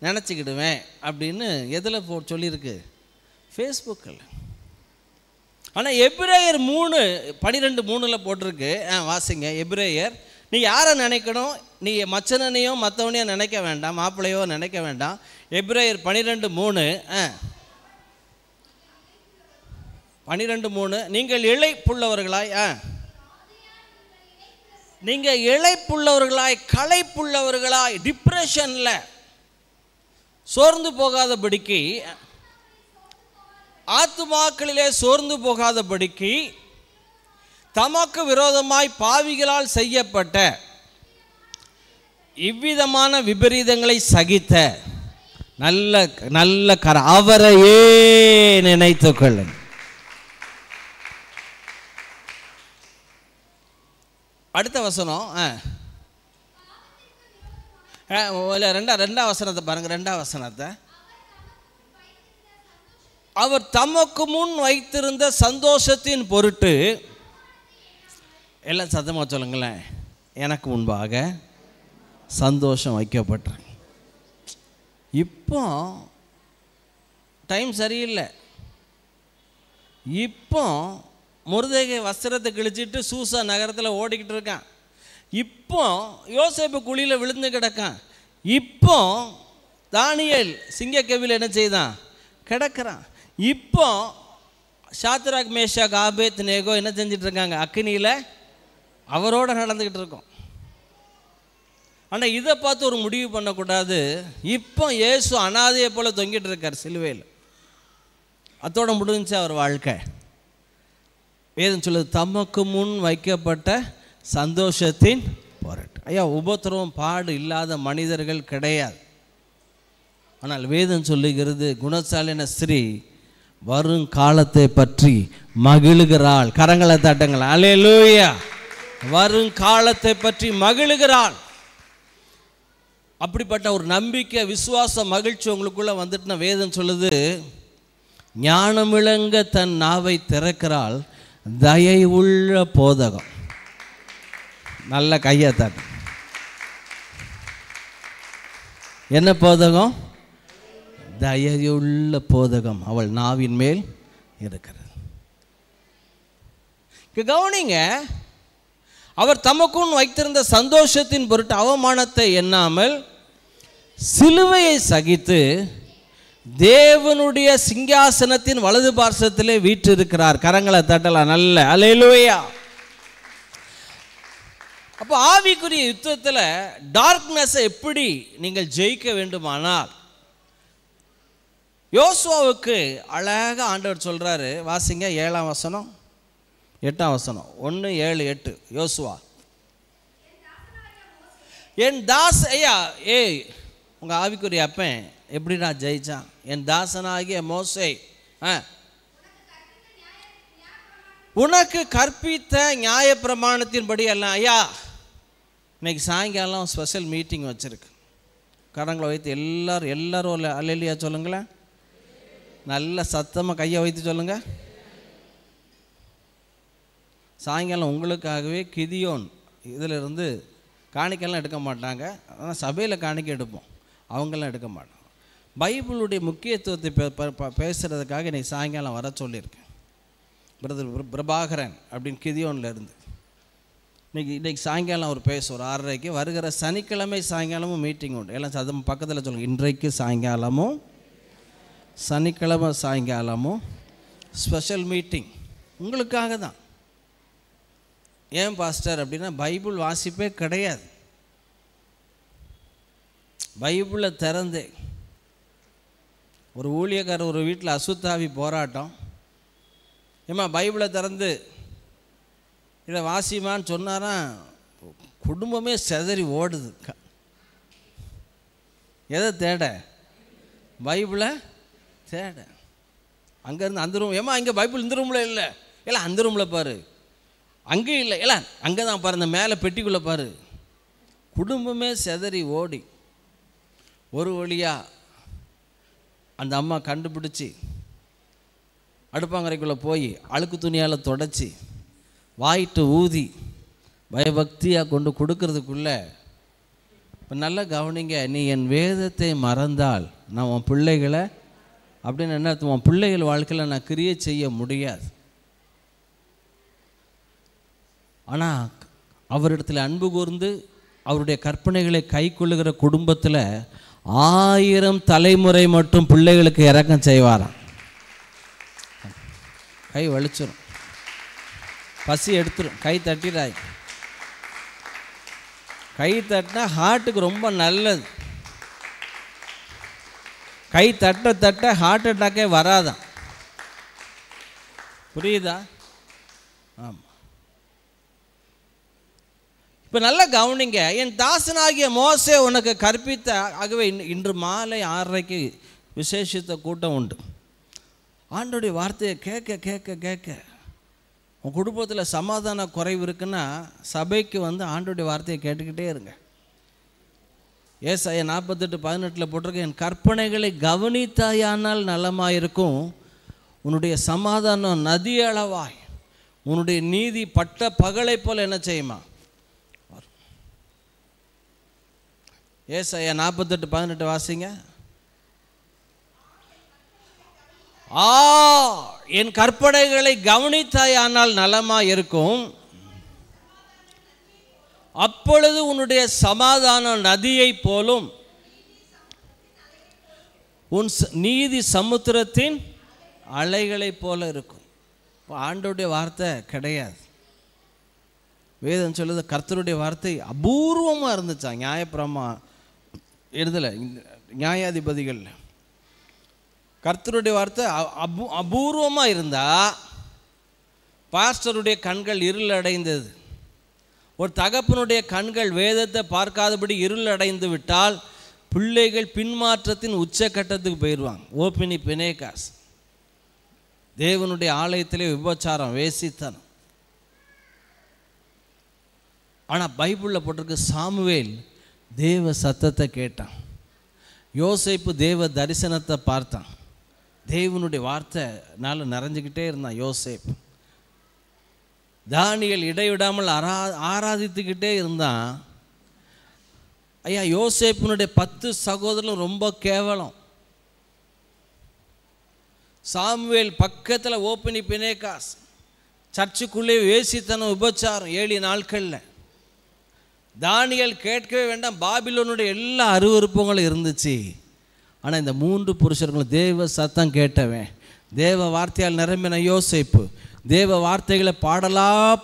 நினச்சிக்கிடுவேன் அப்படின்னு எதில் சொல்லியிருக்கு, ஃபேஸ்புக்கில். ஆனால் எபிரேயர் 3:12 போட்டிருக்கு, வாசிங்க. எபிரேயர், நீ யாரை நினைக்கணும், நீ மச்சனையும் மற்றவனையும் நினைக்க வேண்டாம், மாப்பிள்ளையோ நினைக்க வேண்டாம். எபிரேயர் 12:3 நீங்கள் இளைப்புள்ளவர்களாய், நீங்கள் இளைப்புள்ளவர்களாய் களைப்புள்ளவர்களாய் டிப்ரெஷனில் சோர்ந்து போகாதபடிக்கு, ஆத்துமாக்களிலே சோர்ந்து போகாதபடிக்கு தமக்கு விரோதமாய் பாவிகளால் செய்யப்பட்ட இவ்விதமான விபரீதங்களை சகித்த நல்ல நல்ல அவரையே நினைத்துக் கொள்ளுங்கள். அடுத்த வசனம், ரெண்டாம் வசனத்தை பாருங்கள். ரெண்டாம் வசனத்தை, அவர் தமக்கு முன் வைத்திருந்த சந்தோஷத்தின் பொருட்டு, எல்லாம் சத்தமாக சொல்லுங்களேன், எனக்கு முன்பாக சந்தோஷம் வைக்கப்பட்டாங்க. இப்போ டைம் சரியில்லை. இப்போ முருதேகை வஸ்திரத்தை கிழிச்சிட்டு சூசா நகரத்தில் ஓடிக்கிட்டு இருக்கான். இப்போ யோசேப்பு குழியில் விழுந்து கிடக்கான். இப்போ தானியேல் சிங்கக்கவியில் என்ன செய்தான், கிடக்கிறான். இப்போ சாத்ராக் மேஷாக் ஆபேத் நேகோ என்ன செஞ்சிட்ருக்காங்க, அக்கினியில் அவரோட நடந்துக்கிட்டு இருக்கோம். ஆனால் இதை பார்த்து ஒரு முடிவு பண்ணக்கூடாது. இப்போ இயேசு அனாதையை போல் தொங்கிட்டு இருக்கார் சிலுவையில். அதோட முடிஞ்சு அவர் வாழ்க்கை. வேதம் சொல்லுது, தமக்கு முன் வைக்கப்பட்ட சந்தோஷத்தின் பொருட்டு. ஐயா, உபத்திரவம் பாடு இல்லாத மனிதர்கள் கிடையாது. ஆனால் வேதம் சொல்லுகிறது, குணசாலின ஸ்திரீ வரும் காலத்தை பற்றி மகிழுகிறாள். கரங்களை தட்டுங்கள், அல்லேலூயா. வரும் காலத்தை பற்றி மகிழுகிறாள். அப்படிப்பட்ட ஒரு நம்பிக்கை, விசுவாச மகிழ்ச்சி உங்களுக்குள்ள வந்துட்டுனா வேதம் சொல்லுது, ஞானம் விளங்க தன் நாவை திறக்கிறாள் தயை உள்ள போதகம். நல்ல கையை தட்டு. என்ன போதகம்? தயையுள்ள போதகம் அவள் நாவின் மேல் இருக்கிறது. கவனிங்க, அவர் தமக்குன் வைத்திருந்த சந்தோஷத்தின் பொருட்டு அவமானத்தை எண்ணாமல் சிலுவையை சகித்து தேவனுடைய சிங்காசனத்தின் வலது பார்சத்திலே வீற்றிருக்கிறார். கரங்களை தட்டலாம், நல்ல அல்லேலூயா. அப்போ ஆவிக்குரிய யுத்தத்தில் டார்க்னஸை எப்படி நீங்கள் ஜெயிக்க வேண்டுமானால், யோசுவாவுக்கு அழகாக ஆண்டவர் சொல்கிறாரு. வாசிங்க 7ஆம் வசனம் 8ஆம் வசனம். 1, 7, 8. யோசுவா, என் தாஸ் ஐயா, உங்கள் ஆவிக்குரிய அப்பன் எப்படி நான் ஜெயிச்சான்? என் தாசனாகிய மோசே உனக்கு கற்பித்த நியாய பிரமாணத்தின்படி எல்லாம். ஐயா, இன்னைக்கு சாயங்காலம் ஸ்பெஷல் மீட்டிங் வச்சுருக்கு. கரங்களை வைத்து எல்லாரும் அல்லேலூயா சொல்லுங்களேன். நல்ல சத்தமாக கையை வைத்து சொல்லுங்கள். சாயங்காலம் உங்களுக்காகவே கிதியோன் இதிலிருந்து காணிக்கைலாம் எடுக்க மாட்டாங்க. ஆனால் சபையில் காணிக்கை எடுப்போம், அவங்களாம் எடுக்க மாட்டாங்க. பைபிளுடைய முக்கியத்துவத்தை பேசுகிறதுக்காக இன்றைக்கி சாயங்காலம் வர சொல்லியிருக்கேன். பிரதர் பிரபாகரன் அப்படின்னு கிதியோனில் இருந்து இன்றைக்கி சாயங்காலம் அவர் பேசுவார் 6:30. வருகிற சனிக்கிழமை சாயங்காலமும் மீட்டிங் உண்டு. எல்லாம் சதம் பக்கத்தில் சொல்லுங்கள். இன்றைக்கு சாயங்காலமும் சனிக்கிழமை சாயங்காலமும் ஸ்பெஷல் மீட்டிங் உங்களுக்காக தான். ஏன் பாஸ்டர் அப்படின்னா, பைபிள் வாசிப்பே கிடையாது. பைபிளை திறந்து ஒரு ஊழியக்காரர் ஒரு வீட்டில் அசுத்தாவி போராட்டம். ஏம்மா பைபிளை திறந்து இதை வாசிமான்னு சொன்னாரா, குடும்பமே செதறி ஓடுது. எதை தேட? பைபிளை தேட. அங்கேருந்து அந்த ரூம், ஏம்மா இங்கே பைபிள் இந்த ரூமில் இல்லை, இல்லை அந்த ரூமில் பாரு, அங்கேயும் இல்லை, இல்லை அங்கே தான் பாரு, இந்த மேலே பெட்டிக்குள்ளே பாரு. குடும்பமே செதறி ஓடி ஒரு வழியாக அந்த அம்மா கண்டுபிடிச்சி அடுப்பாங்கரைக்குள்ளே போய் அழுக்கு துணியால் தொடச்சி வாயிட்டு ஊதி பயபக்தியாக கொண்டு கொடுக்கறதுக்குள்ளே, இப்போ நல்லா கவனிங்க, நீ என் வேதத்தை மறந்தால் நான் உன் பிள்ளைகளை அப்படின்னு என்ன அர்த்தம்? உன் பிள்ளைகள் வாழ்க்கையில் நான் கிரியேட் செய்ய முடியாது. ஆனால் அவரிடத்தில் அன்பு கூர்ந்து அவருடைய கற்பனைகளை கை கொள்ளுகிற குடும்பத்தில் 1000 தலைமுறை மட்டும் பிள்ளைகளுக்கு இரக்கம் செய்வாராம். கை வலிச்சிடும், பசி எடுத்துரும். கை தட்டிடாய். கை தட்டினா ஹார்ட்டுக்கு ரொம்ப நல்லது. கை தட்ட தட்ட ஹார்ட் அட்டாக்கே வராதான். புரியுதா? ஆமாம். இப்போ நல்லா கவனிங்க, என் தாசனாகிய மோசே உனக்கு கற்பித்த. ஆகவே இன்று மாலை 6:30 விசேஷித்த கூட்டம் உண்டு. ஆண்டோடைய வார்த்தையை கேட்க கேட்க கேட்க உன் குடும்பத்தில் சமாதான குறைவு இருக்குன்னா சபைக்கு வந்து ஆண்டோடைய வார்த்தையை கேட்டுக்கிட்டே இருங்க. ஏசாயா 48:18 போட்டிருக்க, என் கற்பனைகளை கவனித்தாயானால் நலமாயிருக்கும், உன்னுடைய சமாதானம் நதி அளவாய், உன்னுடைய நீதி பட்ட பகலை போல் என்ன செய்யுமா. ஏசாயா 48:18 வாசிங்க. என் கற்பனைகளை கவனித்தாயானால் நலமாய் இருக்கும், அப்பொழுது உன்னுடைய சமாதானம் நதியை போலும், உன் நீதி சமுத்திரத்தின் அலைகளை போல இருக்கும். ஆண்டவருடைய வார்த்தை கிடையாது. வேதம் சொல்லுது கர்த்தருடைய வார்த்தை அபூர்வமாக இருந்துச்சா. நியாயப்பிரமா எழுதலை, நியாயாதிபதிகள் கர்த்தருடைய வார்த்தை அபூர்வமாக இருந்தால் பாஸ்டருடைய கண்கள் இருள் அடைந்தது. ஒரு தகப்பனுடைய கண்கள் வேதத்தை பார்க்காதபடி இருள் அடைந்து விட்டால் பிள்ளைகள் பின்மாற்றத்தின் உச்சக்கட்டத்துக்கு போயிடுவாங்க. ஓபினி பினேகாஸ் தேவனுடைய ஆலயத்திலே விபச்சாரம், வேசித்தனம். ஆனால் பைபிளில் போட்டிருக்கு சாமுவேல் தேவ சத்தத்தை கேட்டான், யோசேப்பு தேவ தரிசனத்தை பார்த்தான், தேவனுடைய வார்த்தைனால நிறைஞ்சிக்கிட்டே இருந்தான் யோசேப்பு. தானியேல் இடைவிடாமல் ஆராதித்துக்கிட்டே இருந்தான். ஐயா, யோசேப்பினுடைய 10 சகோதரர்களும் ரொம்ப கேவலம். சாமுவேல் பக்கத்தில் ஓபினி பினேகாஸ், சர்ச்சுக்குள்ளே வேசித்தனம், விபச்சாரம் 7 நாட்களில். தானியேல் கேட்கவே வேண்டாம், பாபிலோனுடைய எல்லா அருவருப்பங்களும் இருந்துச்சு. ஆனால் இந்த 3 புருஷர்களும் தேவ சத்தம் கேட்டவன், தேவ வார்த்தையால் நிரம்பின யோசேப்பு, தேவ வார்த்தைகளை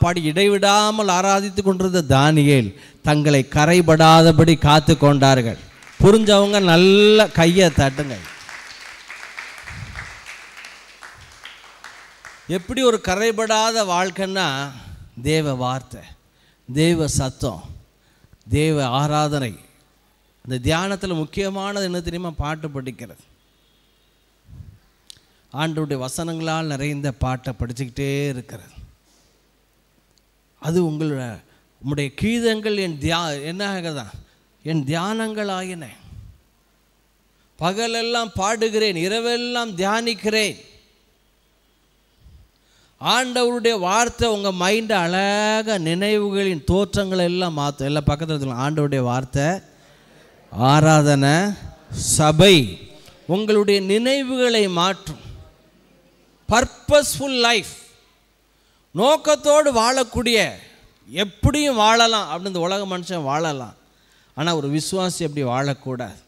பாடி இடைவிடாமல் ஆராதித்து கொண்டிருந்த தானியேல் தங்களை கரைபடாதபடி காத்து கொண்டார்கள். புரிஞ்சவங்க நல்ல கையை தட்டுங்க. எப்படி ஒரு கரைபடாத வாழ்க்கைன்னா தேவ வார்த்தை, தேவ சத்தம், தேவ ஆராதனை. இந்த தியானத்தில் முக்கியமானது என்ன தெரியுமா? பாட்டு படிக்கிறது. ஆண்டவருடைய வசனங்களால் நிறைந்த பாட்டை படிச்சுக்கிட்டே இருக்கிறது. அது உங்களுடைய கீதங்கள் என்ன ஆகுதான்? என் தியானங்கள் ஆகின. பகலெல்லாம் பாடுகிறேன், இரவெல்லாம் தியானிக்கிறேன். ஆண்டவருடைய வார்த்தை உங்கள் மைண்டை அழகாக நினைவுகளின் தோற்றங்களை எல்லாம் மாற்றும். எல்லாம் பக்கத்தில் ஆண்டவருடைய வார்த்தை, ஆராதனை, சபை உங்களுடைய நினைவுகளை மாற்றும். பர்பஸ்ஃபுல் லைஃப், நோக்கத்தோடு வாழக்கூடிய, எப்படியும் வாழலாம் அப்படின்னு இந்த உலக மனுஷன் வாழலாம். ஆனால் ஒரு விசுவாசி அப்படி வாழக்கூடாது.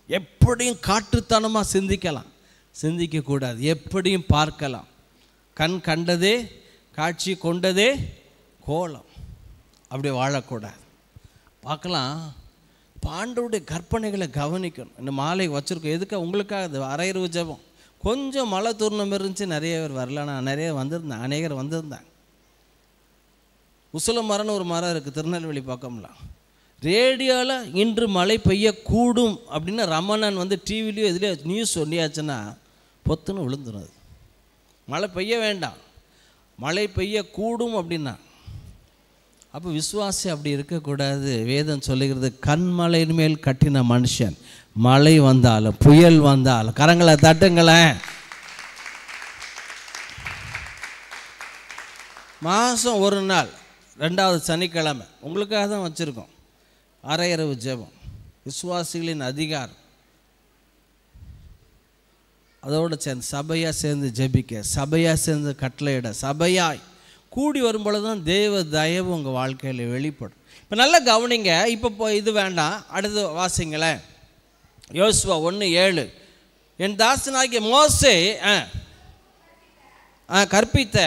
எப்படியும் காட்டுத்தனமாக சிந்திக்கக்கூடாது. எப்படியும் பார்க்கலாம். கண் கண்டதே காட்சி கொண்டதே கோலம், அப்படி வாழக்கூடாது. பார்க்கலாம். ஆண்டவருடைய கற்பனைகளை கவனிக்கணும். இந்த மாலை வச்சுருக்கோம் எதுக்காக? உங்களுக்காக. அது அரையிறவு ஜெபம். கொஞ்சம் மழை தூர்ணம் இருந்துச்சு, நிறைய பேர் வரல. நான் நிறைய வந்திருந்தேன், அநேகர் வந்திருந்தாங்க. உசல மரம்னு ஒரு மரம் இருக்குது திருநெல்வேலி பக்கம்லாம். ரேடியோவில் இன்று மழை பெய்யக்கூடும் அப்படின்னு ரமணன் டிவிலையோ இதுலேயோ நியூஸ் சொல்லியாச்சுன்னா பொத்துன்னு விழுந்துடும். அது மழை பெய்ய வேண்டாம், மழை பெய்யக்கூடும் அப்படின்னா. அப்போ விசுவாசி அப்படி இருக்கக்கூடாது. வேதம் சொல்லுகிறது, கண்மலையின் மேல் கட்டின மனுஷன் மழை வந்தாலும் புயல் வந்தாலும், கரங்களை தட்டுங்களேன். மாதம் ஒரு நாள் 2வது சனிக்கிழமை உங்களுக்காக தான் வச்சுருக்கோம் அரையிறவு ஜெபம். விசுவாசிகளின் அதிகாரம். அதோடு சேர்ந்து சபையாக சேர்ந்து ஜெபிக்க, சபையாக சேர்ந்து கட்டளையிட, சபையாய் கூடி வரும்பொழுது தான் தேவ தயவு உங்கள் வாழ்க்கையில் வெளிப்படும். இப்போ நல்லா கவனிங்க. இப்போ இது வேண்டாம், அடுத்து வாசிங்களேன். யோசுவா 1:7. என் தாசனாகிய மோசே கற்பித்த,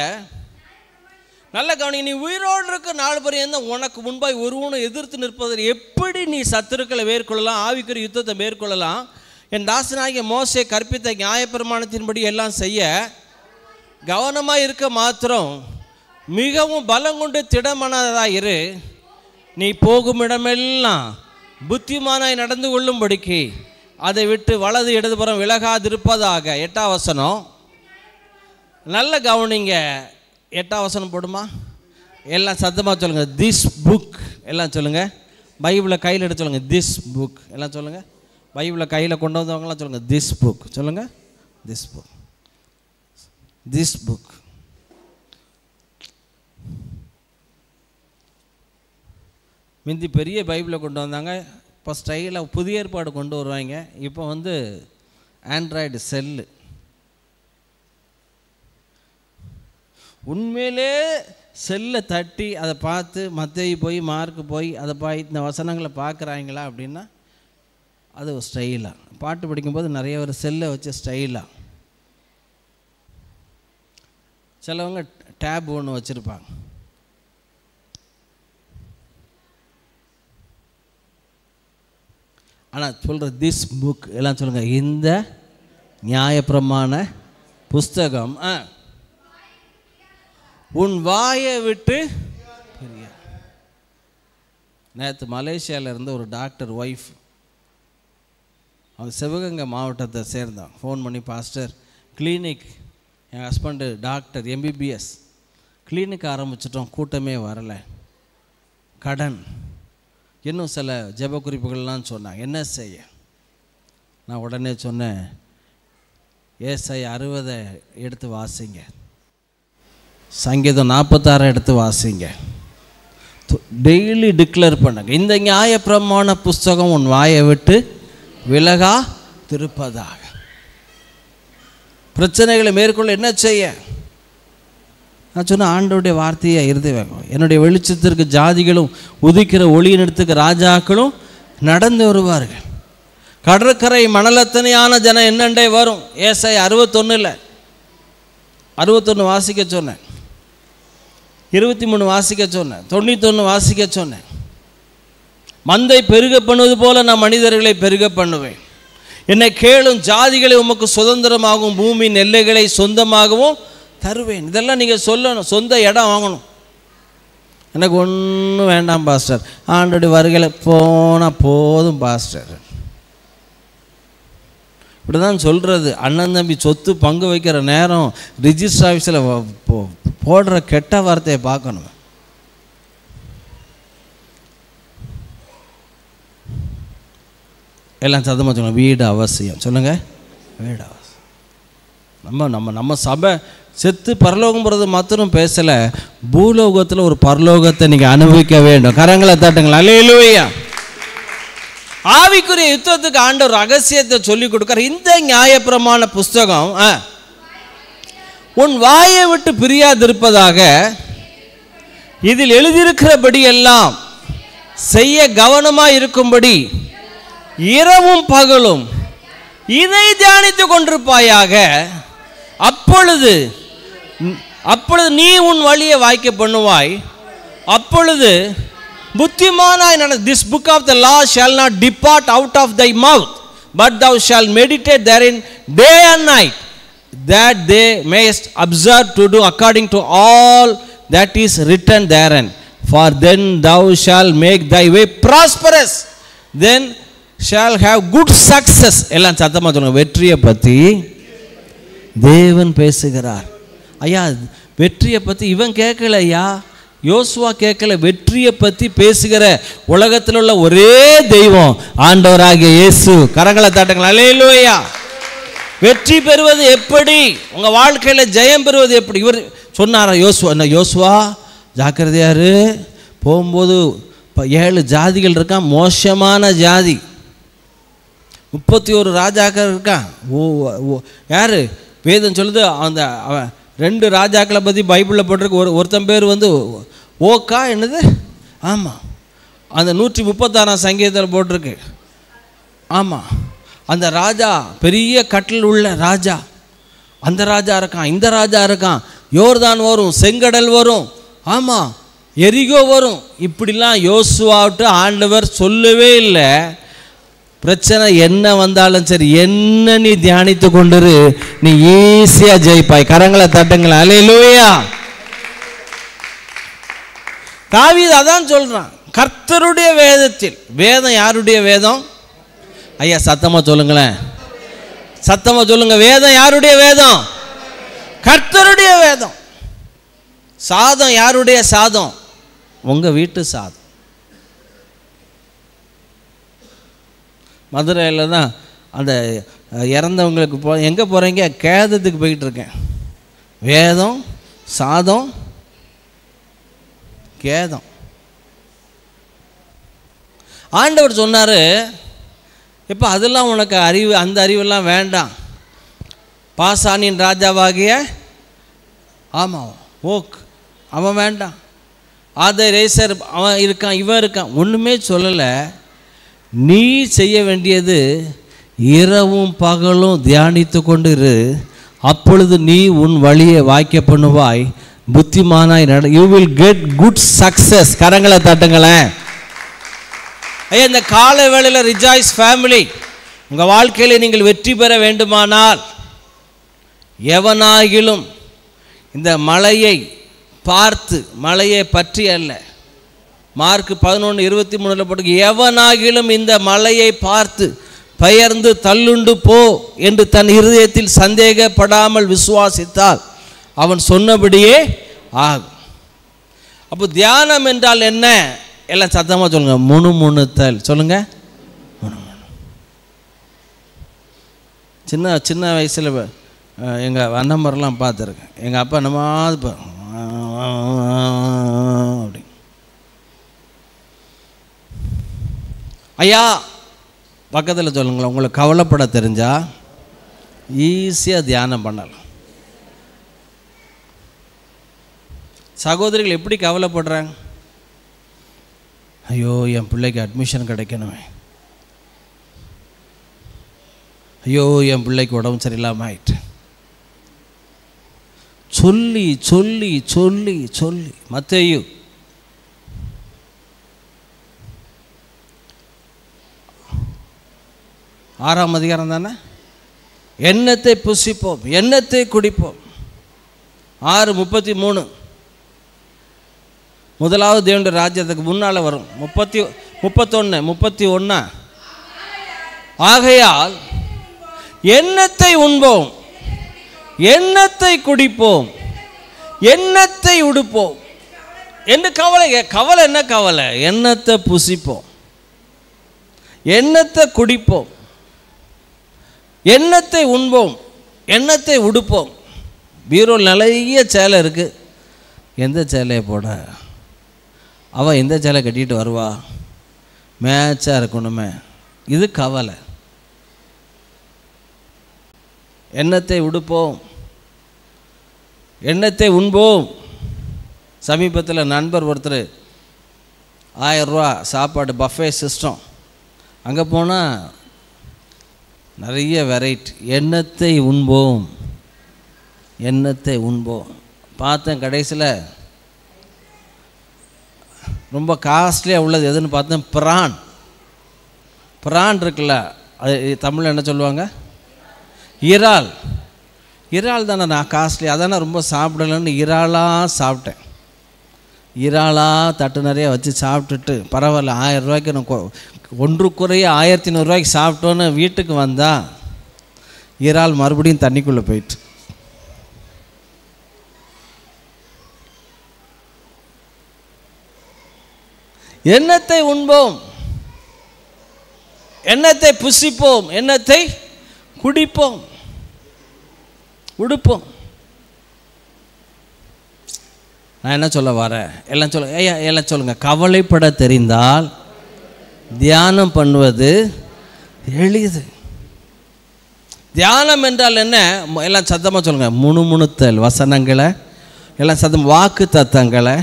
நல்ல கவனிங்க. நீ உயிரோடு இருக்க நாள் பரியந்தம் உனக்கு முன்பாய் ஒருவனும் எதிர்த்து நிற்பதில் எப்படி நீ சத்துருக்களை மேற்கொள்ளலாம், ஆவிக்குரிய யுத்தத்தை மேற்கொள்ளலாம். என் தாசனாகிய மோசே கற்பித்த நியாயப்பிரமாணத்தின்படி எல்லாம் செய்ய கவனமாக இருக்க மாத்திரம் மிகவும் பலம் கொண்டு திடமானதாக இரு. நீ போகும் இடமெல்லாம் புத்திமானாய் நடந்து கொள்ளும்படிக்கு அதை விட்டு வலது இடதுபுறம் விலகாதிருப்பதாக. 8ஆம் வசனம். நல்ல கவனிங்க. 8ஆம் வசனம் போடுமா? எல்லாம் சத்தமாக சொல்லுங்கள். திஸ் புக், எல்லாம் சொல்லுங்கள். பைபிளை கையில் எடுத்து சொல்லுங்கள், திஸ் புக். எல்லாம் சொல்லுங்கள். பைபிளை கையில் கொண்டு வந்தவங்களாம் சொல்லுங்கள், திஸ் புக். சொல்லுங்கள், திஸ் புக், திஸ் புக். முந்தி பெரிய பைபிளை கொண்டு வந்தாங்க, இப்போ ஸ்டைலாக புதிய ஏற்பாடு கொண்டு வருவாங்க. இப்போ ஆண்ட்ராய்டு செல்லு. உண்மையிலே செல்லை தட்டி அதை பார்த்து மத்தேயு போய் மார்க்கு போய் அதை இந்த வசனங்களை பார்க்குறாங்களா அப்படின்னா அது ஒரு ஸ்டைலாக. பாட்டு படிக்கும்போது நிறைய ஒரு செல்லை வச்சு ஸ்டைலாக. சிலவங்க டேப் ஒன்று வச்சுருப்பாங்க. ஆனால் சொல்கிற திஸ் புக் எல்லாம் சொல்லுங்கள், இந்த நியாயப்பிரமாண புஸ்தகம் உன் வாயை விட்டு பெரிய. நேற்று மலேசியாவில் இருந்து ஒரு டாக்டர் ஒய்ஃப், அவங்க சிவகங்கை மாவட்டத்தை சேர்ந்தான். ஃபோன் பண்ணி, பாஸ்டர் கிளினிக், என் ஹஸ்பண்டு டாக்டர் எம்பிபிஎஸ், கிளினிக் ஆரம்பிச்சிட்டோம், கூட்டமே வரலை, கடன், இன்னும் சில ஜெப குறிப்புகள்லாம் சொன்னாங்க, என்ன செய்ய? நான் உடனே சொன்னேன், ஏசாயா 60 எடுத்து வாசிங்க, சங்கீதம் 46 எடுத்து வாசிங்க, டெய்லி டிக்ளேர் பண்ணுங்க, இந்த நியாயப்பிரமாண புஸ்தகம் உன் வாயை விட்டு விலகா திருப்பதாக. பிரச்சனைகளை மேற்கொள்ள என்ன செய்ய? நான் சொன்ன ஆண்டவருடைய வார்த்தையை இறுதி வைக்கும். என்னுடைய வெளிச்சத்திற்கு ஜாதிகளும் உதிக்கிற ஒளியினத்துக்கு ராஜாக்களும் நடந்து வருவார்கள். கடற்கரை மணலத்தனையான ஜனம் என்னண்டே வரும். ஏசாயா 61 வாசிக்க சொன்னேன், 23 வாசிக்க சொன்னேன், 91 வாசிக்க சொன்னேன். மந்தை பெருக பண்ணுவது போல நான் மனிதர்களை பெருக பண்ணுவேன். என்னை கேளும், ஜாதிகளை உமக்கு சுதந்திரமாகவும் பூமியின் எல்லைகளை சொந்தமாகவும் தருவேன். இதெல்லாம் நீங்கள் சொல்லணும். சொந்த இடம் வாங்கணும். எனக்கு ஒன்றும் வேண்டாம் பாஸ்டர், ஆண்டோடைய வருகையில் போனால் போதும் பாஸ்டர். இப்படி தான் சொல்கிறது. அண்ணன் தம்பி சொத்து பங்கு வைக்கிற நேரம் ரிஜிஸ்டர் ஆஃபீஸில் போடுற கெட்ட வார்த்தையை பார்க்கணும். எல்லாம் சத்தமாக சொல்லுங்கள், வீடு அவசியம். சொல்லுங்கள், வீடு அவசியம். நம்ம சபை செத்து பரலோகம் போகிறது மாத்திரம் பேசலை, பூலோகத்தில் ஒரு பரலோகத்தை நீங்கள் அனுபவிக்க வேண்டும். கரங்களை தட்டுங்களா, அல்லேலூயா. ஆவிக்குரிய யுத்தத்துக்கு ஆண்டவர் ரகசியத்தை சொல்லிக் கொடுக்குற இந்த நியாயப்பிரமாண புஸ்தகம் உன் வாயை விட்டு பிரியாதிருப்பதாக, இதில் எழுதியிருக்கிறபடி எல்லாம் செய்ய கவனமாக இருக்கும்படி இரவும் பகலும் இதை தியானித்து கொண்டிருப்பாயாக. அப்பொழுது நீ உன் வழியை வாய்க்க பண்ணுவாய். அப்பொழுது புத்திமானாய் நட. This book of the law shall not depart out of thy mouth, but thou shalt meditate therein day and night, that they mayest observe to do according to all that is written therein. For then thou shalt make thy way prosperous, then shall have good success. எல்லாம் சத்தமாக சொல்லுங்க, வெற்றியை பற்றி தேவன் பேசுகிறார். ஐயா, வெற்றியை பற்றி இவன் கேட்கல, ஐயா யோசுவா கேட்கல, வெற்றியை பற்றி பேசுகிற உலகத்தில் உள்ள ஒரே தெய்வம் ஆண்டவராகிய இயேசு. கரங்களை தட்டுங்களா, அல்லேலூயா. வெற்றி பெறுவது எப்படி, உங்கள் வாழ்க்கையில் ஜெயம் பெறுவது எப்படி? இவர் சொன்னாரா யோசுவா ஜாக்கிரதையாரு, போகும்போது 7 ஜாதிகள் இருக்கான், மோசமான ஜாதி, 31 ராஜாக்கள் இருக்கான். யார் வேதம் சொல்லுது? அந்த 2 ராஜாக்களை பற்றி பைபிளில் போட்டிருக்கு. ஒருத்தன் பேர் ஓக்கா, என்னது, ஆமாம், அந்த 136 சங்கீதத்தில் போட்டிருக்கு. ஆமாம், அந்த ராஜா பெரிய கட்டில் உள்ள ராஜா, அந்த ராஜா இருக்கான், இந்த ராஜா இருக்கான். யோர்தான் வரும், செங்கடல் வரும், ஆமாம், எரிகோ வரும். இப்படிலாம் யோசுவாவிட்டு ஆண்டவர் சொல்லவே இல்லை. பிரச்சனை என்ன வந்தாலும் சரி, என்ன நீ தியானித்து கொண்டிரு, நீ ஈஸியா ஜெயிப்பாய். கரங்களை தட்டுங்களா, அல்லேலூயா. தாவீது அதான் சொல்றான், கர்த்தருடைய வேதத்தில். வேதம் யாருடைய வேதம்? ஐயா சத்தமா சொல்லுங்களேன், சத்தமா சொல்லுங்க. வேதம் யாருடைய வேதம்? கர்த்தருடைய வேதம். சாதம் யாருடைய சாதம்? உங்க வீட்டு சாதம். மதுரையில் தான் அந்த இறந்தவங்களுக்கு எங்கே போகிறீங்க? கேதத்துக்கு போயிட்டுருக்கேன். வேதம், சாதம், கேதம். ஆண்டவர் சொன்னார், இப்போ அதெல்லாம் உனக்கு அறிவு, அந்த அறிவெல்லாம் வேண்டாம். பாசானின் ராஜாவாகிய ஆமாம் ஓக் அவன் வேண்டாம், ஆதரேசர் அவன் இருக்கான், இவன் இருக்கான், ஒன்றுமே சொல்லலை. நீ செய்ய வேண்டியது இரவும் பகலும் தியானித்து கொண்டு இரு, அப்பொழுது நீ உன் வழியை வாய்க்க பண்ணுவாய், புத்திமானாய் நட. You will get good success. கரங்களை தட்டுங்களேன். ஐயா, இந்த கால வேளையில் ரிஜாய்ஸ் ஃபேமிலி, உங்கள் வாழ்க்கையில் நீங்கள் வெற்றி பெற வேண்டுமானால் எவனாகிலும் இந்த மலையை பார்த்து, மலையை பற்றி அல்ல, மார்க் 11:23 போட்டு, எவனாகிலும் இந்த மலையை பார்த்து பெயர்ந்து தள்ளுண்டு போ என்று தன் இருதயத்தில் சந்தேகப்படாமல் விசுவாசித்தால் அவன் சொன்னபடியே ஆகும். அப்போ தியானம் என்றால் என்ன? எல்லாம் சத்தமாக சொல்லுங்க. முணுமுணுத்தல். சொல்லுங்க. சின்ன சின்ன வயசில் எங்கள் அண்ணம்பரெலாம் பார்த்துருக்கேன். எங்கள் அப்பா என்னமாவது அப்படி, ஐயா பக்கத்தில் சொல்லுங்களேன். உங்களுக்கு கவலைப்பட தெரிஞ்சால் ஈஸியாக தியானம் பண்ணலாம். சகோதரிகள் எப்படி கவலைப்படுறாங்க? ஐயோ என் பிள்ளைக்கு அட்மிஷன் கிடைக்கணுமே, ஐயோ என் பிள்ளைக்கு உடம்பு சரியில்லாமல் ஆயிட்டு, சொல்லி சொல்லி சொல்லி சொல்லி. மத்தேயு 6ஆம் அதிகாரம் தானே, எண்ணத்தை புசிப்போம், எண்ணத்தை குடிப்போம். 6:33 முதலாவது தேவனுடைய ராஜ்யத்துக்கு முன்னால் வரும். 31 ஆகையால் எண்ணத்தை உண்போம், எண்ணத்தை குடிப்போம், எண்ணத்தை உடுப்போம் என்று கவலை. கவலை என்ன கவலை? எண்ணத்தை புசிப்போம், எண்ணத்தை குடிப்போம், எண்ணத்தை உண்போம், எண்ணத்தை உடுப்போம். பீரோல் நிறைய சேலை இருக்குது, எந்த சேலையை போட? அவள் எந்த சேலை கட்டிட்டு வருவா? மேட்சாக இருக்கணுமே. இது கவலை. எண்ணத்தை உடுப்போம், எண்ணத்தை உண்போம். சமீபத்தில் நண்பர் ஒருத்தர் 1000 ரூபா சாப்பாடு பஃபே சிஸ்டம், அங்கே போனால் நிறைய வெரைட்டி. எண்ணத்தை உண்போம், எண்ணத்தை உண்போம். பார்த்தேன் கடைசியில் ரொம்ப காஸ்ட்லியாக உள்ளது எதுன்னு பார்த்தேன், பிரான். பிரான் இருக்குல்ல, அது தமிழில் என்ன சொல்லுவாங்க? இறால். இறால் தானே நான் காஸ்ட்லி, அதானே ரொம்ப சாப்பிடலன்னு இறாலாக சாப்பிட்டேன். இறாலாக தட்டு நிறையா வச்சு சாப்பிட்டுட்டு பரவாயில்ல 1000 ரூபாய்க்கு நான் ஒன்று குறைய 1500 ரூபாய்க்கு சாப்பிட்டோன்னு வீட்டுக்கு வந்தால் இறால் மறுபடியும் தண்ணிக்குள்ளே போயிட்டு. எண்ணத்தை உண்போம், எண்ணத்தை புசிப்போம், எண்ணத்தை குடிப்போம், உடுப்போம். நான் என்ன சொல்ல வரேன்? எல்லாம் சொல்லுங்க. ஐயா எல்லாம் சொல்லுங்க. கவலைப்பட தெரிந்தால் தியானம் பண்ணுவது எளிது. தியானம் என்றால் என்ன? எல்லாம் சத்தமாக சொல்லுங்க. முணுமுணுத்தல், வசனங்களை எல்லாம் சத்தம், வாக்கு தத்தங்களை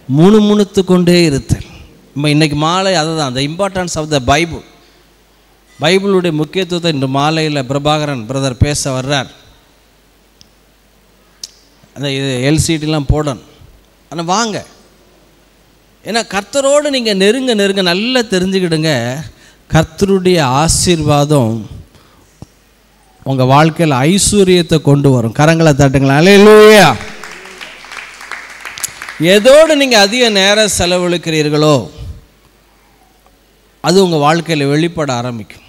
முணுமுணுத்து கொண்டே இருத்தல். நம்ம இன்றைக்கி மாலை அதை தான், the importance of the Bible, பைபிளுடைய முக்கியத்துவத்தை இன்று மாலையில் பிரபாகரன் பிரதர் பேச வர்றார். அந்த இது எல்சிடிலாம் போடணும். ஆனால் வாங்க, ஏன்னா கர்த்தரோடு நீங்கள் நெருங்க நெருங்க நல்லா தெரிஞ்சுக்கிடுங்க, கர்த்தருடைய ஆசீர்வாதம் உங்கள் வாழ்க்கையில் ஐஸ்வர்யத்தை கொண்டு வரும். கரங்களை தட்டுங்களா. அல்லேலூயா. எதோடு நீங்கள் அதிக நேரம் செலவழிக்கிறீர்களோ அது உங்கள் வாழ்க்கையில் வெளிப்பட ஆரம்பிக்கும்.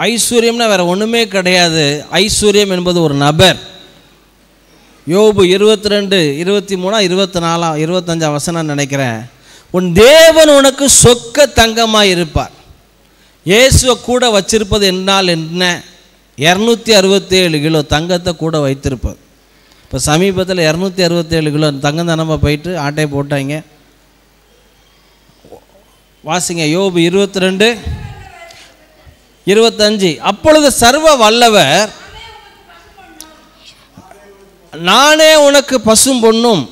ஐஸ்வர்யம்னா வேறு ஒன்றுமே கிடையாது. ஐஸ்வர்யம் என்பது ஒரு நபர். யோபு 22, 23, 24, 25 வசனம் நினைக்கிறேன். உன் தேவன் உனக்கு சொக்க தங்கமாக இருப்பார். இயேசுவை கூட வச்சிருப்பது என்னால் என்ன? 267 கிலோ தங்கத்தை கூட வைத்திருப்பது. இப்போ சமீபத்தில் 267 கிலோ தங்கம் தானமா போயிட்டு ஆட்டையை போட்டாங்க. வாசிங்க யோபு 22:25. அப்பொழுது சர்வ வல்லவர், நானே உனக்கு பசும் பொன்னும்.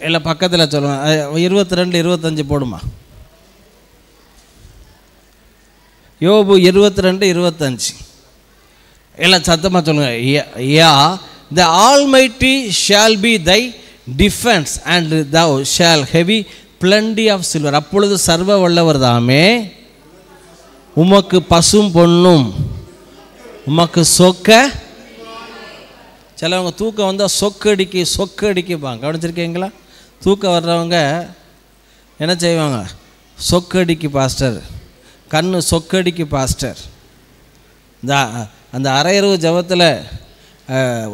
இல்லை பக்கத்தில் சொல்லுவேன், 22:25 போடுமா. யோபு 22:25 எல்லாம் சத்தமாக சொல்லுங்க. Yea the Almighty shall be thy defence and thou shall heavy plenty of silver. அப்பொழுது சர்வ வல்லவர் தாமே உமக்கு பசும் பொன்னும் உமக்கு சொக்க. சிலவங்க தூக்கம் வந்தால் சொக்கடிக்குப்பாங்க. கவனிச்சிருக்கீங்களா? தூக்கம் வர்றவங்க என்ன செய்வாங்க? சொக்கடிக்கு பாஸ்டர், கண்ணு சொக்கடிக்கு பாஸ்டர். அந்த அரையரவு ஜபத்தில்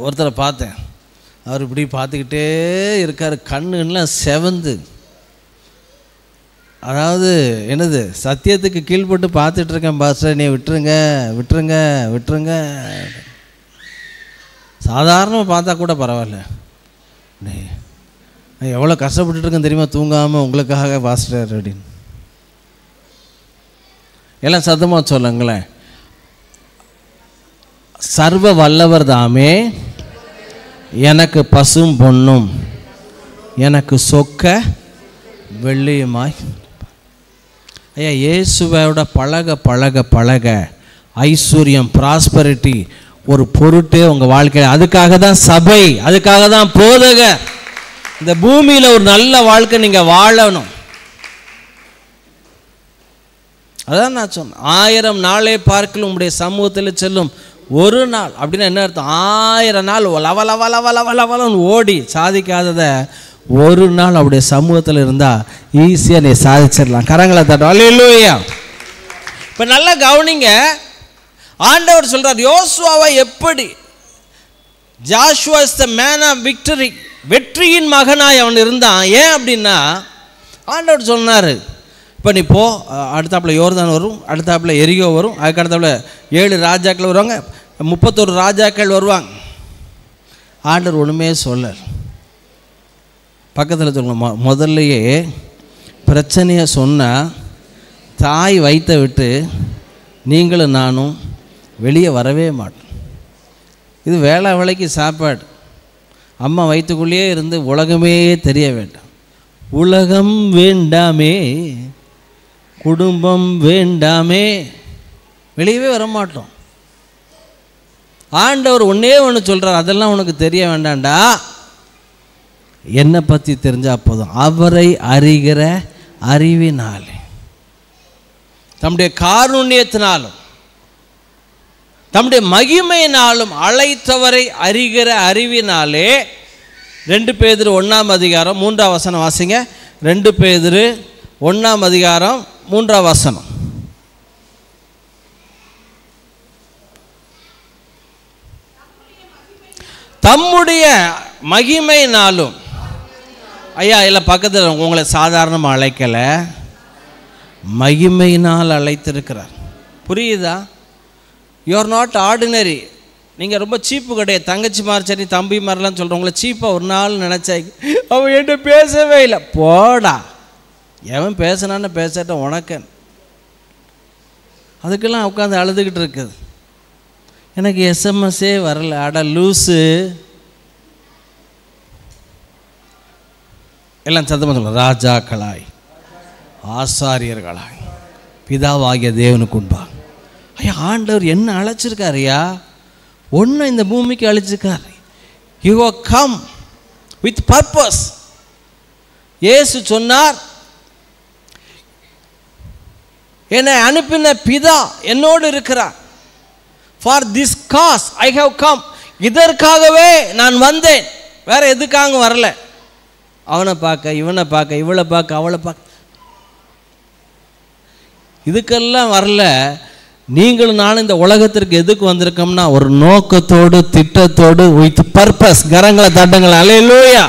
ஒருத்தரை பார்த்தேன். அவர் இப்படி பார்த்துக்கிட்டே இருக்கார், கண்ணுலாம் செவந்து. அதாவது என்னது, சத்தியத்துக்கு கீழ்பட்டு பார்த்துட்ருக்கேன் பாஸ்டர், நீ விட்டுருங்க விட்டுருங்க விட்டுருங்க. சாதாரணமாக பார்த்தா கூட பரவாயில்ல, நீ எவ்வளோ கஷ்டப்பட்டுருக்கேன் தெரியுமா தூங்காமல் உங்களுக்காக பாஸ்டர் அப்படின்னு. எல்லாம் சத்தமாக சொல்லுங்களேன். சர்வ வல்லவர் தாமே எனக்கு பசும் பொன்னும் எனக்கு சொக்க வெள்ளியுமாய். ஐயா, இயேசுவோட பழக பழக பழக ஐஸ்வர்யம், ப்ராஸ்பரிட்டி ஒரு பொருட்டே உங்கள் வாழ்க்கையில். அதுக்காக தான் சபை, அதுக்காக தான் போதகர். இந்த பூமியில் ஒரு நல்ல வாழ்க்கை நீங்கள் வாழணும். அதான் நான் சொன்னேன், 1000 நாளே பார்க்கலும் உங்களுடைய சமூகத்தில் செல்லும் ஒரு நாள். அப்படின்னா என்ன அர்த்தம்? 1000 நாள் லவலவலவலவலவலன்னு ஓடி சாதிக்காததை ஒரு நாள் அவருடைய சமூகத்தில் இருந்தால் ஈஸியாக நீ சாதிச்சிடலாம். கரங்களை தட்டும். அல்லேலூயா. இப்போ நல்லா கவனிங்க, ஆண்டவர் சொல்கிறார் யோசுவாவை எப்படி. Joshua is the man of victory, வெற்றியின் மகனாய் அவன் இருந்தான். ஏன் அப்படின்னா ஆண்டவர் சொன்னார், இப்போ நீ போ, அடுத்தாப்புல யோர்தான் வரும், அடுத்தாப்புல எரிகோ வரும், அதுக்கு அடுத்தாப்புல 7 ராஜாக்கள் வருவாங்க, 31 ராஜாக்கள் வருவாங்க. ஆண்டவர் ஒன்றுமே சொல்ல. பக்கத்தில் சொல்லுங்க, முதல்லையே பிரச்சனையை சொன்னால் தாய் வயிற்றை விட்டு நீங்களும் நானும் வெளியே வரவே மாட்டோம். இது வேளா வேளைக்கு சாப்பாடு. அம்மா வயிற்றுக்குள்ளேயே இருந்து உலகமே தெரிய வேண்டாம். உலகம் வேண்டாமே, குடும்பம் வேண்டாமே, வெளியவே வரமாட்டோம். ஆண்டவர் ஒன்றே ஒன்று சொல்கிறார், அதெல்லாம் உனக்கு தெரிய வேண்டாம்டா, என்னை பற்றி தெரிஞ்சால் போதும். அவரை அறிகிற அறிவினாலே, தம்முடைய காருண்யத்தினாலும் தம்முடைய மகிமையினாலும் அழைத்தவரை அறிகிற அறிவினாலே. 2 பேதுரு 1:3 வாசிங்க. 2 பேதுரு 1:3 தம்முடைய மகிமையினாலும். ஐயா, இல்லை பக்கத்தில் உங்களை சாதாரணமாக அழைக்கலை, மகிமையினால் அழைத்திருக்கிறார். புரியுதா? You are not ordinary. நீங்கள் ரொம்ப சீப்பு கிடையாது. தங்கச்சி மாதிரி சரி தம்பி மாதிரிலாம் சொல்கிறேன். உங்களை சீப்பாக ஒரு நாள் நினச்சாக்கி அவன் என்கிட்ட பேசவே இல்லை. போடா, எவன் பேசினான்னு பேசட்ட உனக்கு. அதுக்கெல்லாம் உட்காந்து அழுதுகிட்டு இருக்குது. எனக்கு எஸ்எம்எஸ்ஸே வரல. அட லூஸு. எல்லாம் சத்தமாக சொல்ல. ராஜாக்களாய் ஆசாரியர்களாய் பிதாவாகிய தேவனுக்கு உண்பா. ஐயா, ஆண்டவர் என்ன அழைச்சிருக்காருயா? ஒன்று இந்த பூமிக்கு அழைச்சிருக்காரு. You have come with purpose. இயேசு சொன்னார், என்னை அனுப்பின பிதா என்னோடு இருக்கிறார். For this cause I have come. இதற்காகவே நான் வந்தேன், வேற எதுக்காக வரல. அவனை பார்க்க, இவனை பார்க்க, இவளை பார்க்க, அவளை பார்க்க, இதுக்கெல்லாம் வரல. நீங்களும் நானும் இந்த உலகத்திற்கு எதுக்கு வந்திருக்கோம்னா ஒரு நோக்கத்தோடு, திட்டத்தோடு, வித் பர்பஸ். கரங்களை தட்டுங்கள். அல்லேலூயா.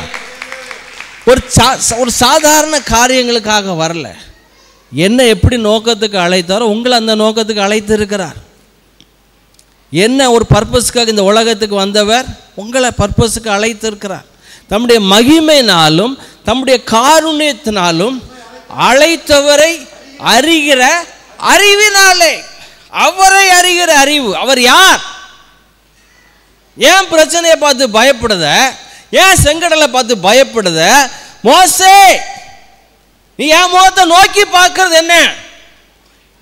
ஒரு சாதாரண காரியங்களுக்காக வரல. என்ன எப்படி நோக்கத்துக்கு அழைத்தாரோ உங்களை அந்த நோக்கத்துக்கு அழைத்து இருக்கிறார். என்ன ஒரு பர்பஸ்க்காக இந்த உலகத்துக்கு வந்தவர் உங்களை பர்பஸுக்கு அழைத்து இருக்கிறார். தம்முடைய மகிமையினாலும் தம்முடைய காருண்யத்தினாலும் அழைத்தவரை அறிகிற அறிவினாலே. அவரை அறிகிற அறிவு. அவர் யார்? ஏன் பிரச்சனையை பார்த்து பயப்படுத? ஏன் செங்கடலை பார்த்து பயப்படுத? மோசே, நீ என் முகத்தை நோக்கி பார்க்கறது என்ன?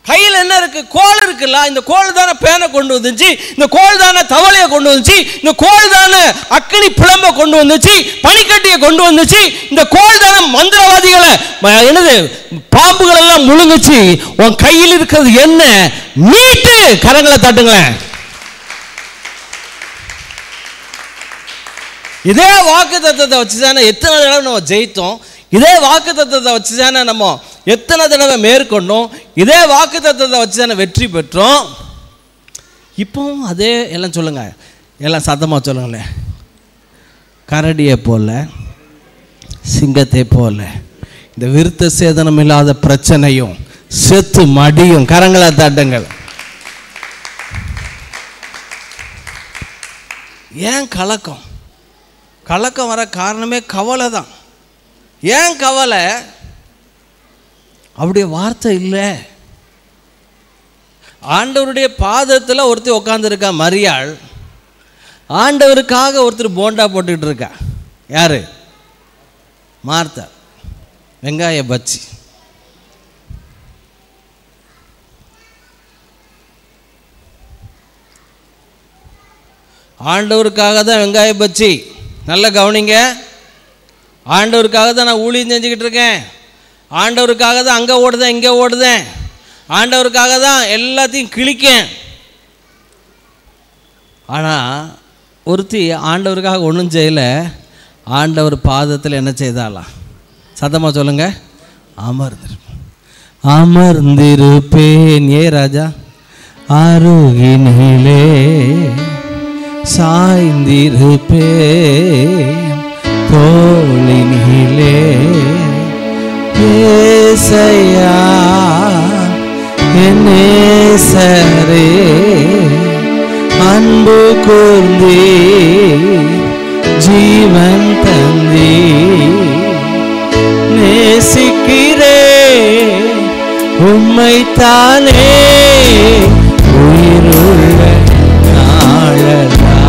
கையில் என்ன இருக்கு? கோல் இருக்குல்ல. இந்த கோல் தானே பேனை கொண்டு வந்துச்சு, இந்த கோல் தானே தவளையை கொண்டு வந்துச்சு, இந்த கோல் தானே அக்கினி பிளம்ப கொண்டு வந்துச்சு, பனிக்கட்டியை கொண்டு வந்துச்சு, இந்த கோல் தானே மந்திரவாதிகளை என்னது பாம்புகள் எல்லாம் முழுங்குச்சு. உன் கையில் இருக்கிறது என்ன? நீட்டு. கரங்களை தட்டுங்களேன். இதே வாக்கு தத்தத்தை வச்சுதானே எத்தனை தடவை நம்ம ஜெயித்தோம். இதே வாக்கு தத்தத்தை வச்சுதானே நம்ம எத்தனை தடவை மேற்கொண்டோம். இதே வாக்கு தத்தத்தை வச்சுதானே வெற்றி பெற்றோம். இப்போவும் அதே. எல்லாம் சொல்லுங்க, எல்லாம் சத்தமாக சொல்லுங்களேன். கரடியை போல, சிங்கத்தை போல, இந்த விருத்த சேதனம் இல்லாத பிரச்சனையும் செத்து மடியும். கரங்களை தட்டுங்கள். ஏன் கலக்கம்? கலக்கம் வர காரணமே கவலை தான். ஏன் கவலை? அவருடைய வார்த்தை இல்லை. ஆண்டவருடைய பாதத்தில் ஒருத்தர் உட்காந்துருக்கா மரியாள். ஆண்டவருக்காக ஒருத்தர் போண்டா போட்டுக்கிட்டு இருக்கா. யாரு? மார்த்தா. வெங்காய பச்சி. ஆண்டவருக்காக தான் வெங்காய பச்சி. நல்ல கவனிங்க. ஆண்டவருக்காக தான் நான் ஊழியம் செஞ்சுக்கிட்டு இருக்கேன். ஆண்டவருக்காக தான் அங்கே ஓடுதேன், இங்கே ஓடுதேன். ஆண்டவருக்காக தான் எல்லாத்தையும் கிழிக்கேன். ஆனால் ஒருத்தி ஆண்டவருக்காக ஒன்றும் செய்யலை. ஆண்டவர் பாதத்தில் என்ன செய்தாலாம்? சத்தமாக சொல்லுங்க. அமர்ந்திருப்பேன். ஏ ராஜா அருகினிலே சாய்ந்திருப்பேன் தோளினிலே. ஏசையா என் நேசரே அன்பு கூர்ந்தே ஜீவன் தந்தே நேசிக்கிறே உம்மைத்தானே உயிருள்ள நாளெல்லாம்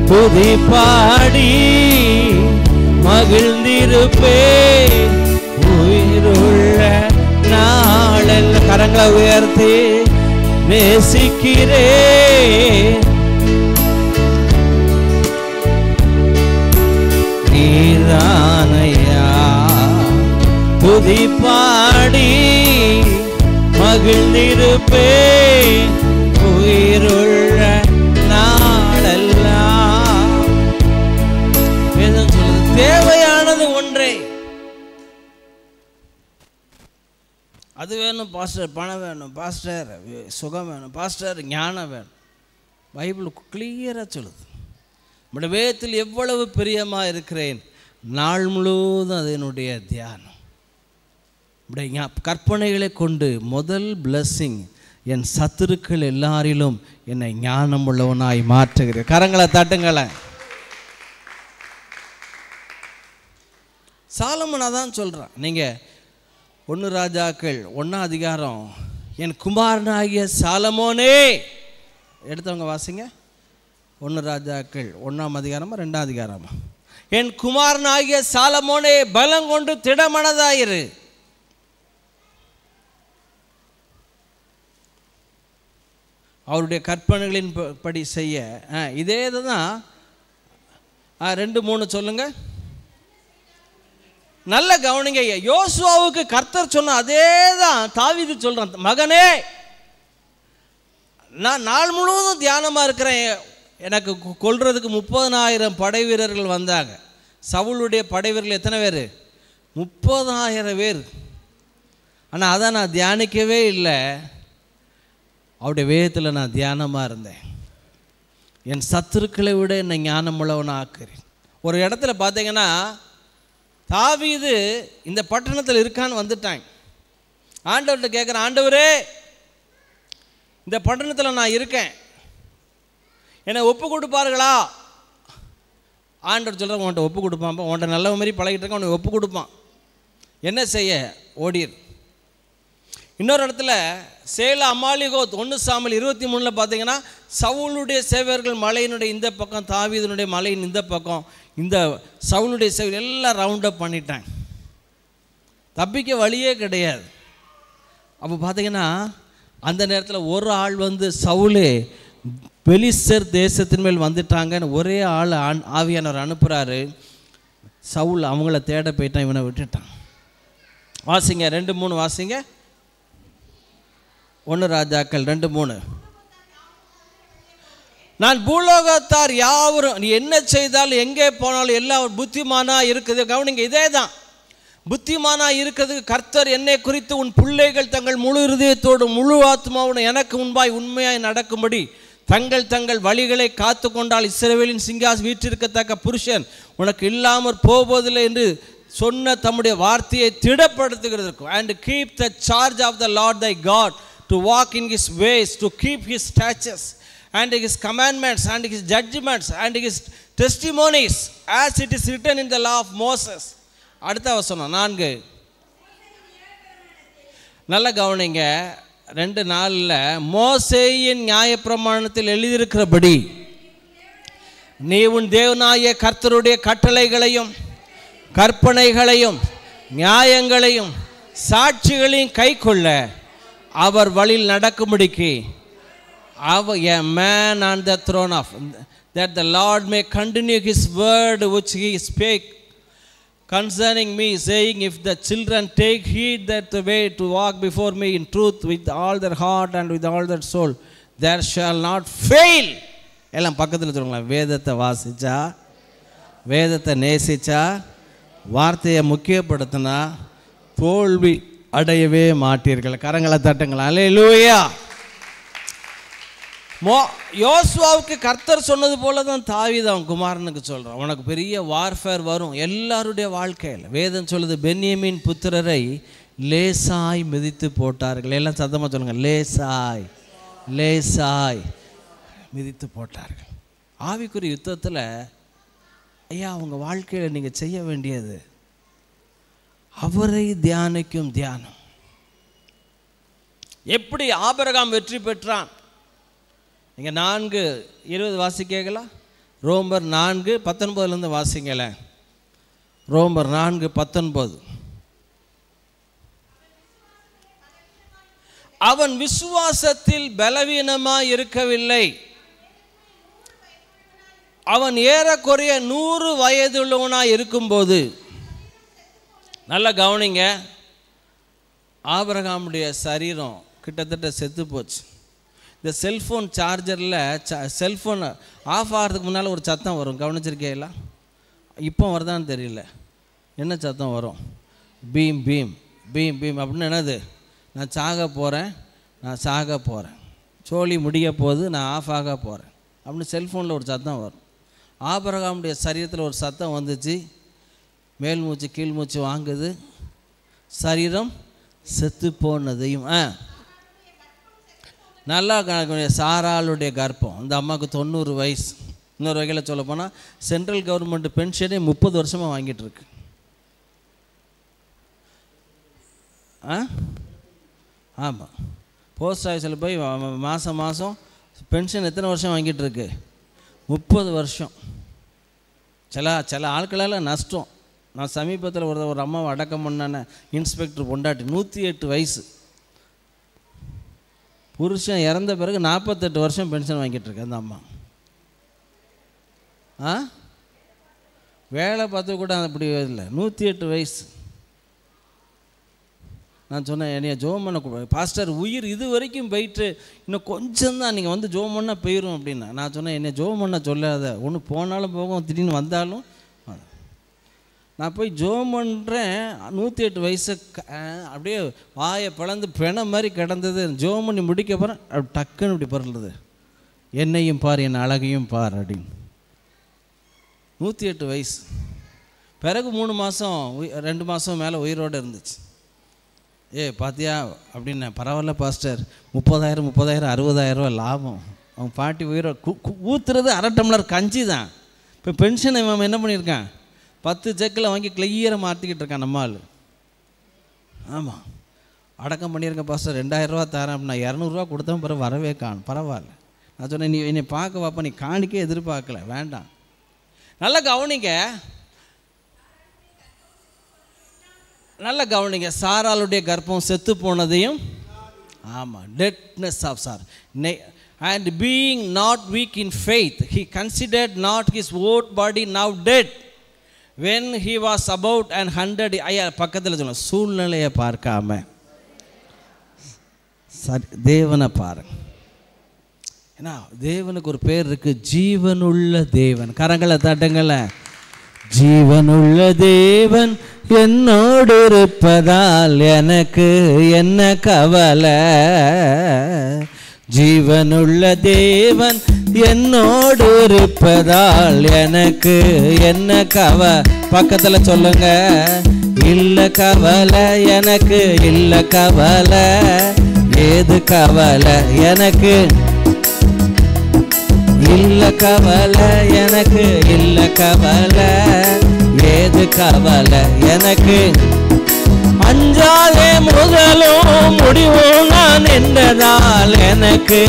துதி பாடி மகிழ்ந்திருப்பேன் உயிருள்ள நாளெல்லாம். கரங்களை உயர்த்தி நேசிக்கிறேன். நீரானையா துதி பாடி மகிழ்ந்திருப்பேன் உயிருள்ள நாளெல்லாம். வேதம் சொல்லுது தேவையானது ஒன்றே. அது வேணும் பாஸ்டர், பணம் வேணும் பாஸ்டர், சுகம் வேணும் பாஸ்டர், ஞானம் வேணும். பைபிள் கிளியராக சொல்லுது. நம்முடைய வேதத்தில் எவ்வளவு பிரியமாக இருக்கிறேன், நாள் முழுவதும் அது என்னுடைய தியானம். நம்முடைய கற்பனைகளை கொண்டு முதல் பிளஸ்ஸிங், என் சத்துருக்கள் எல்லாரிலும் என்னை ஞானம் உள்ளவனாய் மாற்றுகிறேன். கரங்களை தட்டுங்களேன். சாலமோன் தான் சொல்கிறான். நீங்கள் 1 ராஜாக்கள் 1ஆம் அதிகாரம், என் குமாரனாகிய சாலமோனே, எடுத்தவங்க வாசிங்க. 1 ராஜாக்கள் 1ஆம் அதிகாரமா 2ஆம் அதிகாரமா? என் குமாரனாகிய சாலமோனே பலங்கொண்டு திடமனதாயிரு. அவருடைய கற்பனைகளின் படி செய்ய. இதே தான் 2-3 சொல்லுங்க. நல்ல கவனிங்க. யோசுவாவுக்கு கர்த்தர் சொன்ன அதே தான் தாவீது சொல்றான். மகனே, நான் நாள் முழுவதும் தியானமாக இருக்கிறேன். எனக்கு கொல்றதுக்கு 30,000 படை வீரர்கள் வந்தாங்க. சவுளுடைய படை வீரர்கள் எத்தனை பேர்? 30,000 பேர். ஆனால் அதை நான் தியானிக்கவே இல்லை. அவருடைய வேதத்தில் நான் தியானமாக இருந்தேன். என் சத்துருக்களை விட என்னை ஞானம் உள்ளவனாக ஆக்குறேன். ஒரு இடத்துல பார்த்தீங்கன்னா தாவீது இந்த பட்டணத்தில் இருக்கான்னு வந்துட்டாங்க. ஆண்டவர்கிட்ட கேட்குறேன், ஆண்டவரே இந்த பட்டணத்தில் நான் இருக்கேன், என்னை ஒப்பு கொடுப்பார்களா? ஆண்டவர் சொல்கிற, உன்கிட்ட ஒப்பு கொடுப்பான், உன்கிட்ட நல்ல மாதிரி பழகிட்டு இருக்க, உன்னை ஒப்பு கொடுப்பான். என்ன செய்ய? ஓடிர். இன்னொரு இடத்துல சேல அமாலிகோத் 1 சாமுவேல் 23 பார்த்தீங்கன்னா, சவுலுடைய சேவர்கள் மலையினுடைய இந்த பக்கம், தாவீதுனுடைய மலையின் இந்த பக்கம், இந்த சவுலுடைய சேவர்கள் எல்லாம் ரவுண்ட் அப் பண்ணிட்டாங்க. தப்பிக்க வழியே கிடையாது. அப்போ பார்த்தீங்கன்னா அந்த நேரத்தில் ஒரு ஆள் வந்து, சவுலே பெலிஸ்தர் தேசத்தின் மேல் வந்துட்டாங்கன்னு ஒரே ஆள் ஆவியானவர் அனுப்புகிறாரு. சவுல் அவங்கள தேட போயிட்டான், இவனை விட்டுட்டான். வாசிங்க 2:3 வாசிங்க. 1 ராஜாக்கள் 2:3. நான் பூலோகத்தார் யாவரும் நீ என்ன செய்தாலும் எங்கே போனாலும் எல்லாம் புத்திமானா இருக்குது. கவனிங்க, இதே தான் புத்திமானா இருக்கிறது. கர்த்தர் என்னை குறித்து உன் பிள்ளைகள் தங்கள் முழு இருதயத்தோடு முழு ஆத்மாவுடன் எனக்கு முன்பாய் உண்மையாய் நடக்கும்படி தங்கள் தங்கள் வழிகளை காத்து கொண்டால் இஸ்ரவேலின் சிங்காஸ் வீற்றிருக்கத்தக்க புருஷன் உனக்கு இல்லாமற் போவதில்லை என்று சொன்ன தம்முடைய வார்த்தையை திடப்படுத்துகிறதற்கும், and keep the charge of the Lord thy God to walk in his ways, to keep his statutes and his commandments and his judgments and his testimonies as it is written in the law of Moses. அடுத்த வசனம் 4. நல்ல கவனிங்க, 2:4 மோசேயின் நியாயப்பிரமாணத்தில் எழுதியிருக்கிறபடி நீ உன் தேவனாகிய கர்த்தருடைய கட்டளைகளையும் கற்பனைகளையும் நியாயங்களையும் சாட்சிகளையும் கைக்கொள்ள அவர் வழியில் நடக்கும்படிக்கு a man on the throne of that the Lord may continue his word which he spake concerning me, saying, if the children take heed that the way to walk before me in truth with all their heart and with all their soul, there shall not fail. எல்லாம் பக்கத்தில் சொல்லுங்களா, வேதத்தை வாசிச்சா, வேதத்தை நேசிச்சா, வார்த்தையை முக்கியப்படுத்தினா தோல்வி அடையவே மாட்டீர்கள். கரங்களை தட்டுங்களா. அல்லேலூயா. யோசுவாவுக்கு கர்த்தர் சொன்னது போல தான் தாவீது அவன் குமாரனுக்கு சொல்கிறான், உனக்கு பெரிய வார்ஃபேர் வரும் எல்லாருடைய வாழ்க்கையில். வேதம் சொல்லுது, பென்யமீன் புத்திரரை லேசாய் மிதித்து போட்டார்கள். எல்லாம் சத்தமாக சொல்லுங்கள், லேசாய் லேசாய் மிதித்து போட்டார்கள். ஆவிக்குரிய யுத்தத்தில் ஐயா அவங்க வாழ்க்கையில் நீங்கள் செய்ய வேண்டியது அவரை தியானிக்கும் தியானம். எப்படி ஆபிரகாம் வெற்றி பெற்றான்? நீங்கள் 4:20 வாசிக்கலாம். ரோமர் 4:19 வாசிங்கள. ரோமர் 4:19. அவன் விசுவாசத்தில் பலவீனமாய் இருக்கவில்லை. அவன் ஏறக்குறைய 100 வயதுள்ளவனாய் இருக்கும்போது, நல்லா கவனிங்க, ஆபிரகாமுடைய சரீரம் கிட்டத்தட்ட செத்து போச்சு. இந்த செல்ஃபோன் சார்ஜரில் செல்ஃபோன் ஆஃப் ஆகிறதுக்கு முன்னால் ஒரு சத்தம் வரும், கவனிச்சிருக்கீங்களா? இப்போ வருதான்னு தெரியல, என்ன சத்தம் வரும்? பீம் பீம் பீம் பீம் அப்படின்னு. என்னது? நான் சாக போகிறேன், நான் சாக போகிறேன், சோழி முடிய போது, நான் ஆஃப் ஆக போகிறேன் அப்படின்னு செல்ஃபோனில் ஒரு சத்தம் வரும். ஆபிரகாமுடைய சரீரத்தில் ஒரு சத்தம் வந்துச்சு, மேல் மூச்சு கீழ் மூச்சு வாங்குது, சரீரம் செத்து போனதையும். நல்லா கணக்கு. சாராளுடைய கர்ப்பம், இந்த அம்மாவுக்கு 90 வயசு. இன்னொரு வகையில் சொல்ல போனால் சென்ட்ரல் கவர்மெண்ட் பென்ஷனே 30 வருஷமாக வாங்கிட்டுருக்கு. ஆமாம், போஸ்ட் ஆஃபீஸில் போய் மாதம் மாதம் பென்ஷன் எத்தனை வருஷம் வாங்கிட்டுருக்கு? 30 வருஷம். சில ஆட்களால் நஷ்டம். நான் சமீபத்தில் ஒரு அம்மாவை அடக்கம் பண்ணான இன்ஸ்பெக்டர் பொண்டாட்டி, 108 வயசு. புருஷன் இறந்த பிறகு 48 வருஷம் பென்ஷன் வாங்கிட்டுருக்கு அந்த அம்மா. வேலை பார்த்து கூட அப்படி இல்லை, 108 வயசு. நான் சொன்னேன், என்னைய ஜோம் பண்ண பாஸ்டர், உயிர் இது வரைக்கும் போயிட்டு இன்னும் கொஞ்சம் தான், நீங்கள் வந்து ஜோம் பண்ணால் போயிடும் அப்படின்னா. நான் சொன்னேன், என்னை ஜோம் பண்ண சொல்லாத, ஒன்று போனாலும் போகும், திடீர்னு வந்தாலும். நான் போய் ஜோம் பண்ணுறேன், 108 வயசு, அப்படியே வாயை பிளந்து பிண மாதிரி கிடந்தது. ஜோம் பண்ணி முடிக்க போகிறேன், அப்படி டக்குன்னு இப்படி பிறந்தது, என்னையும் பார் என் அழகையும் பார் அப்படின்னு. 108 வயசு. பிறகு 3 மாதம் 2 மாதம் மேலே உயிரோடு இருந்துச்சு. பார்த்தியா அப்படின்னு. பரவாயில்ல பாஸ்டர், 30,000 60,000 லாபம். அவங்க பாட்டி உயிரை ஊற்றுறது 1/2 டம்ளர் கஞ்சி தான். இப்போ பென்ஷன் இவன் என்ன பண்ணியிருக்கான், 10 செக்கில் வாங்கி கிளியரை மாற்றிக்கிட்டு இருக்கான் நம்மால். ஆமாம், அடக்கம் பண்ணியிருக்கேன் பாஸ்டர், 2,000 ரூபா தரேன் அப்படின்னா 200 ரூபா கொடுத்தா பிறகு வரவே காணும். பரவாயில்ல. நான் சொன்னேன், நீ என்னை பார்க்க வாப்பா, நீ காணிக்கே எதிர்பார்க்கல, வேண்டாம். நல்லா கவனிங்க, நல்ல கவனிங்க. சாராளுடைய கர்ப்பம் செத்து போனதையும், ஆமாம், deadness of Sarah. And being not weak in faith, he considered not his own body now dead when he was about an 100. ஐயா பக்கத்தில் சொல்லுங்க, சூழ்நிலையை பார்க்காம சரி தேவனை பாருங்க. ஏன்னா தேவனுக்கு ஒரு பேர் இருக்கு, ஜீவனுள்ள தேவன். கரங்களை தட்டுங்கள. ஜீவனுள்ள தேவன் என்னோடு இருப்பதால் எனக்கு என்ன கவலை. ஜீவனுள்ள தேவன் என்னோடு இருப்பதால் எனக்கு என்ன கவலை. பக்கத்தில் சொல்லுங்க, இல்ல கவலை எனக்கு, இல்ல கவலை. ஏது கவலை எனக்கு, இல்ல கவலை எனக்கு, இல்ல கவலை. ஏது கவலை எனக்கு. அஞ்சாதே முதலும் முடிவும் நான் என்றதால் எனக்கு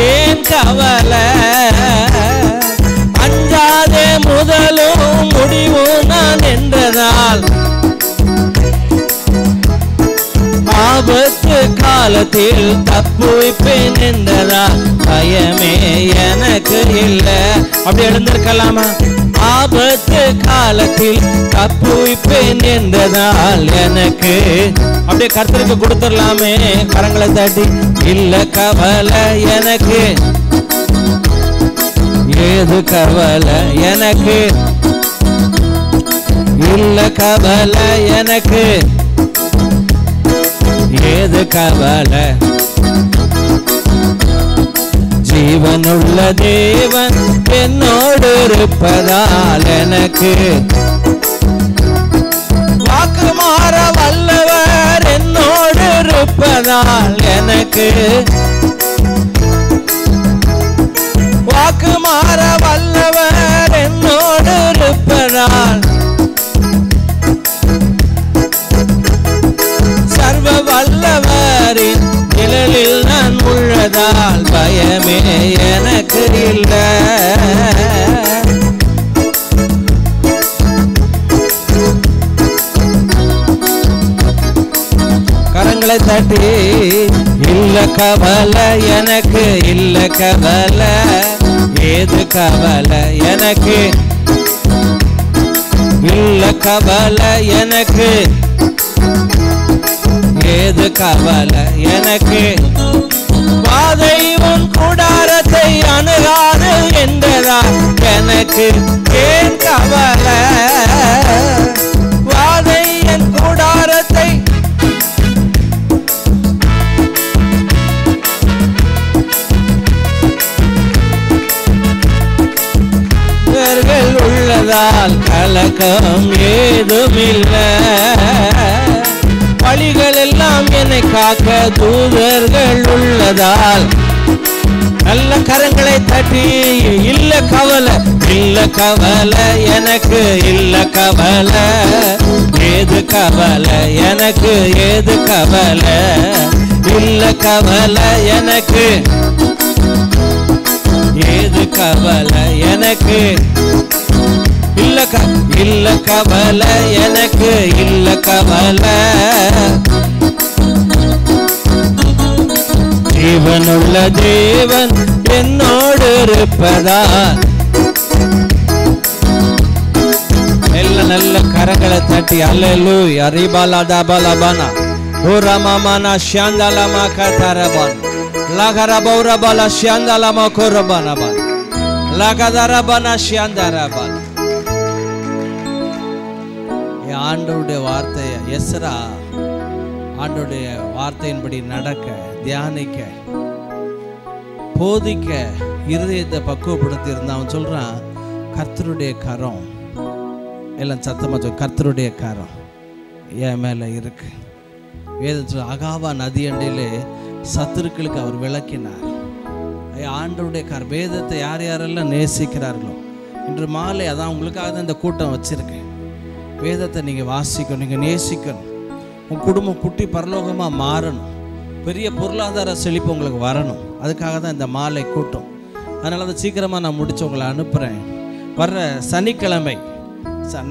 ஏன் கவலை. அஞ்சாதே முதலும் முடிவும் நான் என்றதால் ஆபத்து காலத்தில் தப்புவிப்பேன் என்றதால் பயமே எனக்கு இல்லை. அப்படி எழுந்திருக்கலாமா? ஆபத்து காலத்தில் தப்புவிப்பேன் என்றதால் எனக்கு. அப்படியே கர்த்தருக்கு கொடுத்துடலாமே, கரங்களை தட்டி. இல்ல கவலை எனக்கு, ஏது கவலை எனக்கு. இல்ல கவலை எனக்கு, ஏது கவலை. ஜீவனுள்ள தேவன் என்னோடு இருப்பதால் எனக்கு. வாக்கு மாற வல்லவர் என்னோடு இருப்பதால் எனக்கு. வாக்கு மாற வல்லவர் என்னோடு இருப்பதால் சர்வ வல்லவரின் நிழலில் நான் உள்ளதால் பயமே எனக்கு இல்லை. கரங்களை தட்டி. இல்ல கவலை எனக்கு, இல்ல கவலை. ஏது கவலை எனக்கு, இல்ல கவலை எனக்கு. ஏது கவலை எனக்கு. பாதை உன் கூடாரத்தை அணுகாது என்றதா எனக்கு ஏன் கவலை. பாதை என் கூடாரத்தை உள்ளதால் கலக்கம் ஏதுமில்லை. வழிகள் எல்லாம் என்னை காக்க தூதர்கள் உள்ளதால். நல்ல கரங்களை தட்டி. இல்ல கவலை, இல்ல கவலை எனக்கு, இல்ல கவலை. ஏது கவலை எனக்கு, ஏது கவலை. இல்ல கவலை எனக்கு, ஏது கவலை எனக்கு. இல்ல கவலை எனக்கு, இல்ல கவலை. ஜீவனுள்ள தேவன் என்னோடு இருப்பதா. நல்ல கரங்களை தட்டி அல்லேலூயா. ரிபாலா டபலபனா ஓரமாமனா ஷாந்தலமா கதரபன் லகரபௌரபல ஷாந்தலமா கோரபனபன் லகதரபனா ஷாந்தரபன். ஆண்டவருடைய வார்த்தையை எஸ்ரா ஆண்டவருடைய வார்த்தையின்படி நடக்க, தியானிக்க, போதிக்க, இருதயத்தை பக்குவப்படுத்தி இருந்தான். அவன் சொல்றான், கர்த்தருடைய கரம், எல்லாம் சத்தமா சொல், கர்த்தருடைய கரம் என் மேல இருக்கு. வேதத்தில் அகாவா நதி அண்டையிலே சத்துருக்களுக்கு அவர் விளக்கினார். ஆண்டவருடைய வேதத்தை யார் யாரெல்லாம் நேசிக்கிறார்களோ இன்று மாலை அதான் உங்களுக்காக தான் இந்த கூட்டம் வச்சுருக்கேன். வேதத்தை நீங்கள் வாசிக்கணும், நீங்கள் நேசிக்கணும். உங்கள் குடும்பம் குட்டி பரலோகமாக மாறணும், பெரிய பொருளாதார செழிப்பு உங்களுக்கு வரணும். அதுக்காக தான் இந்த மாலை கூட்டம். அதனால தான் சீக்கிரமாக நான் முடித்து உங்களை அனுப்புகிறேன். வர்ற சனிக்கிழமை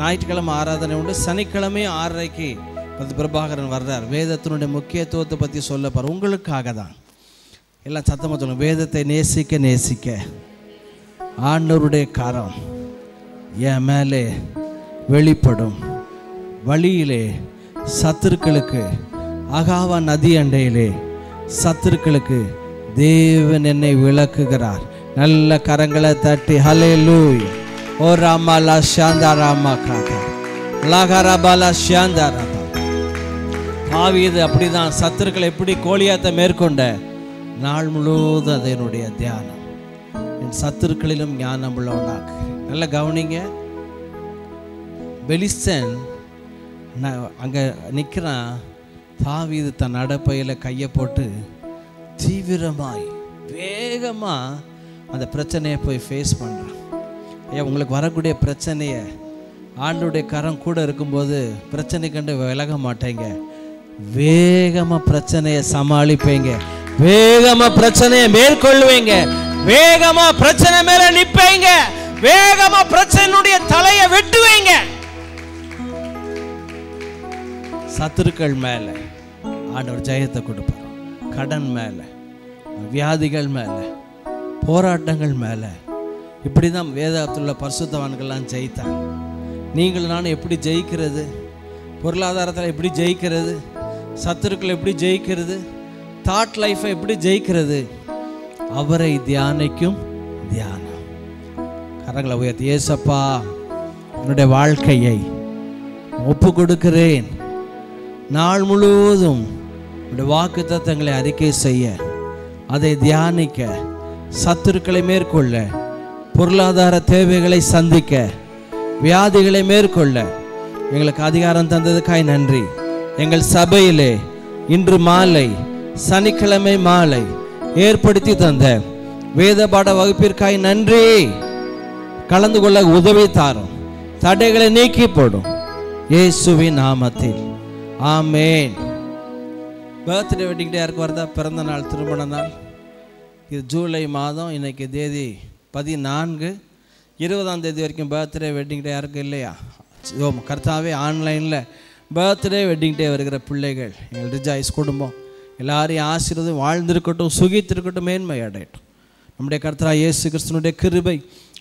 ஞாயிற்றுக்கிழமை ஆராதனை உண்டு, சனிக்கிழமையும் 6:30க்கு பிரபாகரன் வர்றார். வேதத்தினுடைய முக்கியத்துவத்தை பற்றி சொல்லப்பார். உங்களுக்காக தான். எல்லாம் சத்தமாக சொல்லுங்கள். வேதத்தை நேசிக்க நேசிக்க ஆண்டவருடைய கரம் என் மேலே வெளிப்படும். வழியிலே சத்துருக்களுக்கு அகாவா நதி அண்டையிலே சத்துருக்களுக்கு தேவன் என்னை விளக்குகிறார். நல்ல கரங்களை தட்டி ஹல்லேலூயா. ஓ ராமாலா ஷாந்தாராமா காகா லகரபாலா ஷாந்தாராமா. தாவீது அப்படிதான் சத்துருக்களை எப்படி கோலியாத்தை மேற்கொண்ட நாள் முழுவதும் அது என்னுடைய தியானம். என் சத்துருக்களிலும் ஞானம் உள்ளவனாக்கு. நல்ல கவனிங்க. பெலிஸ்தன் அங்கே நிற்கிறான். தாவீது தன் நடப்பையில் கையை போட்டு தீவிரமாய் வேகமாக அந்த பிரச்சனையை போய் ஃபேஸ் பண்ணுறான். ஐயா, உங்களுக்கு வரக்கூடிய பிரச்சனையை ஆண்டோடைய கரம் கூட இருக்கும்போது பிரச்சனை கண்டு விலக மாட்டேங்க. வேகமாக பிரச்சனையை சமாளிப்பீங்க, வேகமாக பிரச்சனையை மேற்கொள்வீங்க, வேகமாக பிரச்சனை மேலே நிற்பீங்க, வேகமாக பிரச்சனையுடைய தலையை வெட்டுவீங்க. சத்துருக்கள் மேலே ஆண்டவர் ஜெயத்தை கொடுப்பார். கடன் மேலே, வியாதிகள் மேலே, போராட்டங்கள் மேலே. இப்படி தான் வேதத்தில் உள்ள பரிசுத்தவான்கள்லாம் ஜெயித்தாங்க. நீங்கள் நானும் எப்படி ஜெயிக்கிறது? பொருளாதாரத்தில் எப்படி ஜெயிக்கிறது? சத்துருக்களை எப்படி ஜெயிக்கிறது? தாட் லைஃப்பை எப்படி ஜெயிக்கிறது? அவரை தியானிக்கும் தியானம். கரங்களை உயர்த்தி, ஏசப்பா என்னுடைய வாழ்க்கையை ஒப்பு கொடுக்கிறேன். நாள் முழுவதும் என்னுடைய வாக்கு தத்தங்களை அறிக்கை செய்ய, அதை தியானிக்க, சத்துருக்களை மேற்கொள்ள, பொருளாதார தேவைகளை சந்திக்க, வியாதிகளை மேற்கொள்ள எங்களுக்கு அதிகாரம் தந்ததுக்காய் நன்றி. எங்கள் சபையிலே இன்று மாலை சனிக்கிழமை மாலை ஏற்படுத்தி தந்த வேத பாட வகுப்பிற்காய் நன்றி. கலந்து கொள்ள உதவி தாரும், தடைகளை நீக்கி போடும் இயேசுவின் நாமத்தில் ஆமேன். பர்த்டே வெட்டிங் டே யாருக்கு வருதா? பிறந்த நாள், திருமண நாள். இது ஜூலை மாதம், இன்னைக்கு தேதி 14, 20ஆம் தேதி வரைக்கும் பர்த்டே வெட்டிங் டே யாருக்கு இல்லையா? கர்த்தாவே ஆன்லைனில் பர்த்டே வெட்டிங் டே வருகிற பிள்ளைகள் எங்கள் ரிஜாய்ஸ் குடும்பம் எல்லாரையும் ஆசீர்வாதம் வாழ்ந்திருக்கட்டும், சுகித்திருக்கட்டும், மேன்மை அடையட்டும். நம்முடைய கர்த்தராகிய இயேசு கிறிஸ்துவினுடைய கிருபை,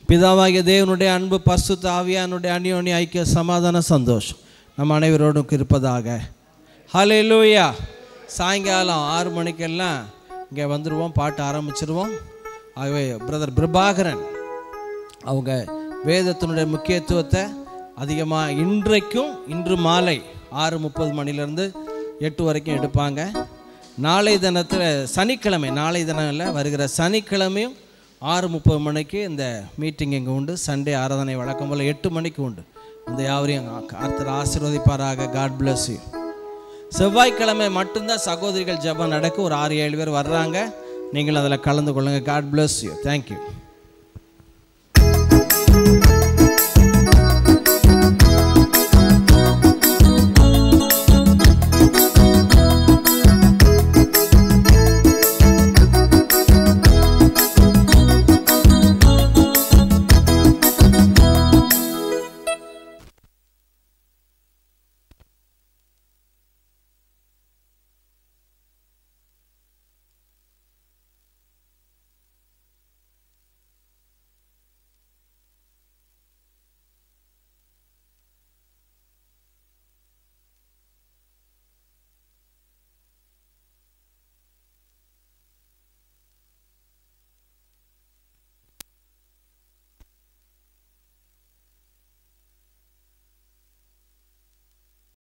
பிதாவாகிய தேவனுடைய அன்பு, பரிசுத்த ஆவியானுடைய அந்யோன்ய ஐக்கிய சமாதான சந்தோஷம் நம் அனைவரோடும் இருப்பதாக. ஹல்லேலூயா. சாயங்காலம் 6 மணிக்கெல்லாம் இங்கே வந்துடுவோம், பாட்டு ஆரம்பிச்சிருவோம். ஆகவே பிரதர் பிரபாகரன் அவங்க வேதத்தினுடைய முக்கியத்துவத்தை அதிகமாக இன்று மாலை 6:30 மணிலேருந்து 8 வரைக்கும் எடுப்பாங்க. நாளை தினத்தில் சனிக்கிழமை, நாளை தினம் இல்லை, வருகிற சனிக்கிழமையும் 6:30 மணிக்கு இந்த மீட்டிங் இங்கே உண்டு. சண்டே ஆராதனை வழக்கம் போல் 8 மணிக்கு உண்டு. இந்த யாவரையும் கர்த்தர் ஆசீர்வதிப்பாராக. God bless you. செவ்வாய்க்கிழமை மட்டும்தான் சகோதரிகள் ஜெபம் நடக்கும். ஒரு 6-7 பேர் வர்றாங்க. நீங்கள் அதில் கலந்து கொள்ளுங்கள். God bless you. தேங்க்யூ.